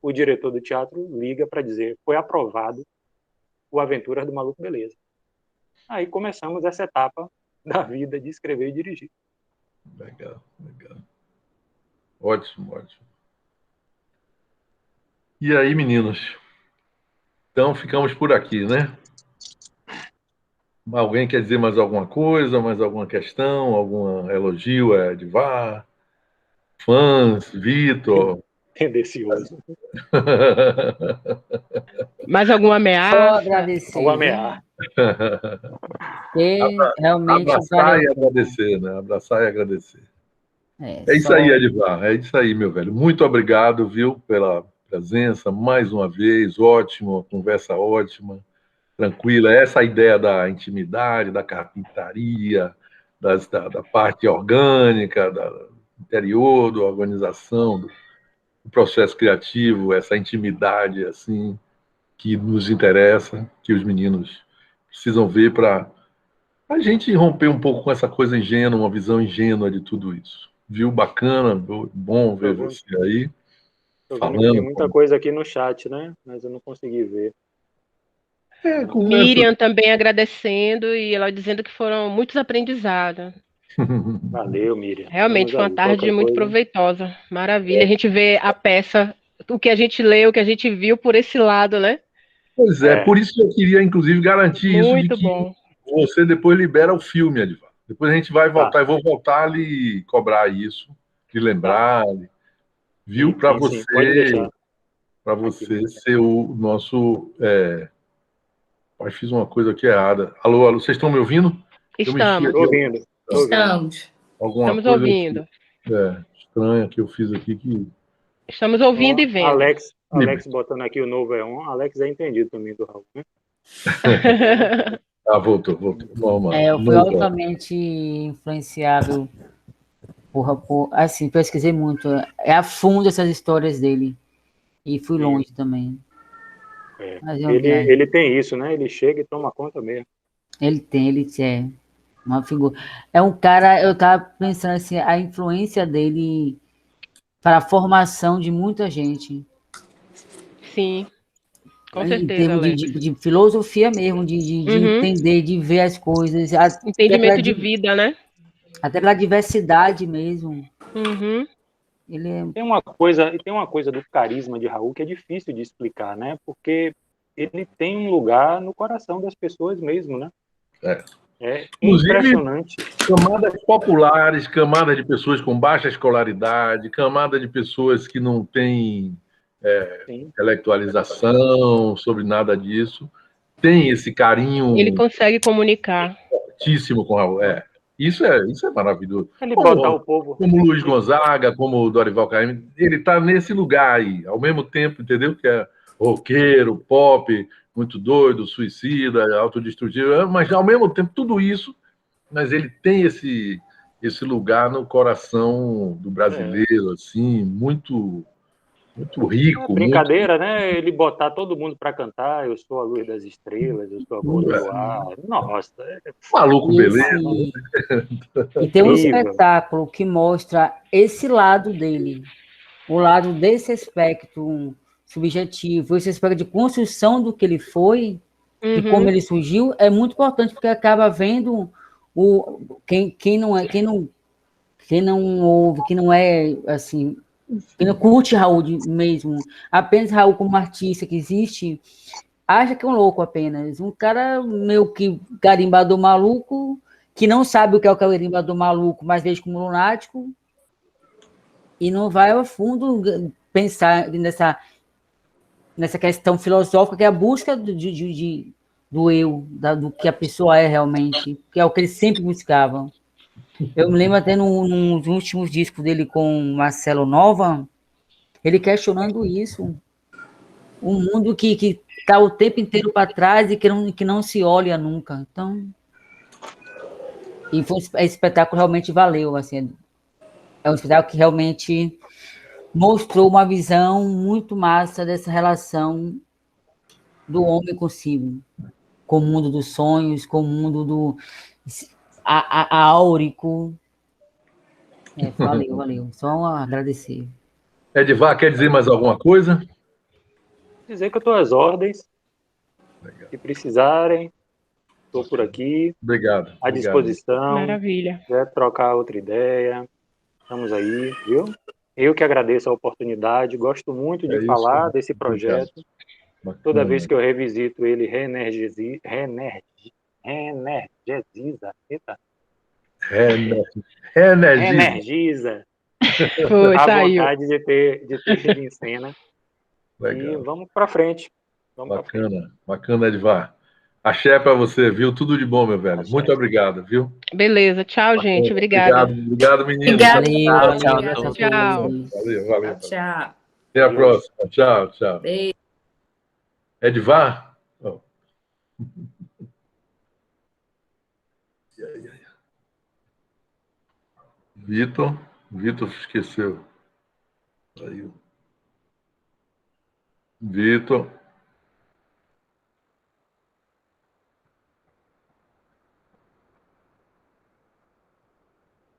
[SPEAKER 1] o diretor do teatro liga para dizer, foi aprovado, o Aventuras do Maluco Beleza. Aí começamos essa etapa da vida de escrever e dirigir.
[SPEAKER 2] Legal, legal. Ótimo, ótimo. E aí, meninos? Então, ficamos por aqui, né? Alguém quer dizer mais alguma coisa, mais alguma questão, algum elogio a Edvar? Fãs, Vitor?
[SPEAKER 1] Tendencioso.
[SPEAKER 5] Mais alguma
[SPEAKER 3] Só
[SPEAKER 5] ameaça?
[SPEAKER 3] agradecer.
[SPEAKER 1] Alguma ameaça.
[SPEAKER 3] Realmente
[SPEAKER 2] Abraçar e agradecer, né? Abraçar e agradecer. É isso
[SPEAKER 3] só...
[SPEAKER 2] aí, Edvar. É isso aí, meu velho. Muito obrigado, viu, pela presença mais uma vez. Ótimo, conversa ótima, tranquila. Essa ideia da intimidade, da carpintaria, da parte orgânica, do interior, da organização, do processo criativo, essa intimidade assim que nos interessa, que os meninos precisam ver para a gente romper um pouco com essa coisa ingênua, uma visão ingênua de tudo isso. Viu? Bacana, bom ver você aí
[SPEAKER 1] Tô vendo que tem
[SPEAKER 2] falando.
[SPEAKER 1] muita coisa aqui no chat, né? Mas eu não consegui ver.
[SPEAKER 5] Miriam também agradecendo e ela dizendo que foram muitos aprendizados.
[SPEAKER 1] Valeu, Miriam.
[SPEAKER 5] Realmente foi uma tarde muito
[SPEAKER 1] coisa...
[SPEAKER 5] proveitosa. Maravilha. A gente vê a peça, o que a gente leu, o que a gente viu por esse lado, né?
[SPEAKER 2] Pois é, por isso que eu queria, inclusive, garantir isso de
[SPEAKER 5] Muito
[SPEAKER 2] que
[SPEAKER 5] bom.
[SPEAKER 2] você depois libera o filme, Edvar. Depois a gente vai voltar, eu vou voltar a lhe cobrar isso, lhe lembrar, viu? Para você,
[SPEAKER 1] pode deixar.
[SPEAKER 2] Para você ser o nosso. Pai, fiz uma coisa aqui errada. Alô, alô, vocês estão me ouvindo?
[SPEAKER 5] Estamos.
[SPEAKER 1] Estou ouvindo.
[SPEAKER 4] Estamos.
[SPEAKER 2] Alguma
[SPEAKER 5] Estamos
[SPEAKER 2] coisa
[SPEAKER 5] ouvindo.
[SPEAKER 2] Estranha que eu fiz aqui que.
[SPEAKER 5] Estamos ouvindo e vendo.
[SPEAKER 1] Alex botando aqui o novo é-on. Alex é entendido também do Raul, né?
[SPEAKER 2] Voltou. Normal.
[SPEAKER 3] Eu fui altamente influenciável assim, pesquisei muito. A fundo essas histórias dele. E fui longe também.
[SPEAKER 1] Ele tem isso, né? Ele chega e toma conta mesmo.
[SPEAKER 3] Ele é uma figura. É um cara, eu tava pensando assim, a influência dele para a formação de muita gente.
[SPEAKER 5] Sim, com certeza.
[SPEAKER 3] Em termos de filosofia mesmo, de entender, de ver as coisas.
[SPEAKER 5] Entendimento de vida, né?
[SPEAKER 3] Até pela diversidade mesmo.
[SPEAKER 5] Uhum.
[SPEAKER 1] Tem uma coisa do carisma de Raul que é difícil de explicar, né? Porque ele tem um lugar no coração das pessoas mesmo, né? É impressionante.
[SPEAKER 2] Camadas populares, camada de pessoas com baixa escolaridade, camada de pessoas que não têm intelectualização sobre nada disso, tem esse carinho.
[SPEAKER 5] Ele consegue comunicar.
[SPEAKER 2] Fortíssimo com Raul. Isso é maravilhoso.
[SPEAKER 1] Ele botar o povo.
[SPEAKER 2] Como Luiz Gonzaga, como Dorival Caymmi, ele está nesse lugar aí, ao mesmo tempo, entendeu? Que é roqueiro, pop, muito doido, suicida, autodestrutivo, mas ao mesmo tempo tudo isso, mas ele tem esse lugar no coração do brasileiro, assim, muito rico.
[SPEAKER 1] Brincadeira, né? Ele botar todo mundo para cantar, eu sou a luz das estrelas, eu sou a cor do ar. Nossa.
[SPEAKER 2] Maluco, beleza.
[SPEAKER 3] E tem um espetáculo que mostra esse lado dele, o lado desse aspecto subjetivo, esse aspecto de construção do que ele foi, e como ele surgiu, é muito importante, porque acaba vendo quem não ouve, quem não é assim, quem não curte Raul mesmo, apenas Raul como artista que existe, acha que é um louco apenas. Um cara meio que carimbador maluco, que não sabe o que é o carimbador maluco, mas vejo como lunático, e não vai ao fundo pensar nessa questão filosófica, que é a busca do eu, do que a pessoa é realmente, que é o que eles sempre buscavam. Eu me lembro até nos últimos discos dele com Marcelo Nova, ele questionando isso. Um mundo que está o tempo inteiro para trás e que não se olha nunca. Então, esse espetáculo realmente valeu. Assim, é um espetáculo que realmente mostrou uma visão muito massa dessa relação do homem consigo, com o mundo dos sonhos, com o mundo do áurico. Valeu. Só agradecer.
[SPEAKER 2] Edvar, quer dizer mais alguma coisa?
[SPEAKER 1] Dizer que eu estou às ordens.
[SPEAKER 2] Legal.
[SPEAKER 1] Se precisarem, estou por aqui,
[SPEAKER 2] Obrigado.
[SPEAKER 1] à disposição.
[SPEAKER 5] Maravilha.
[SPEAKER 1] Se quiser trocar outra ideia, estamos aí, viu? Eu que agradeço a oportunidade, gosto muito de falar desse projeto.
[SPEAKER 2] Bacana.
[SPEAKER 1] Toda vez que eu revisito ele, reenergiza. Eita. Reenergiza
[SPEAKER 5] Foi,
[SPEAKER 1] a
[SPEAKER 5] saiu.
[SPEAKER 1] vontade de ter ele em cena.
[SPEAKER 2] Legal.
[SPEAKER 1] E vamos para frente. Vamos pra frente.
[SPEAKER 2] Bacana, bacana, Edvar. Axé para você, viu? Tudo de bom, meu velho.
[SPEAKER 1] Axé.
[SPEAKER 2] Muito obrigado, viu?
[SPEAKER 5] Beleza, tchau, gente. Obrigada.
[SPEAKER 2] Obrigado, menino.
[SPEAKER 4] Obrigada.
[SPEAKER 3] Valeu,
[SPEAKER 7] Tchau,
[SPEAKER 3] obrigada a
[SPEAKER 7] tchau.
[SPEAKER 3] todos.
[SPEAKER 2] Valeu.
[SPEAKER 4] Tchau.
[SPEAKER 2] Até a próxima. Tchau.
[SPEAKER 4] Beijo.
[SPEAKER 2] Edvar? Oh. Vitor esqueceu. Aí. Vitor.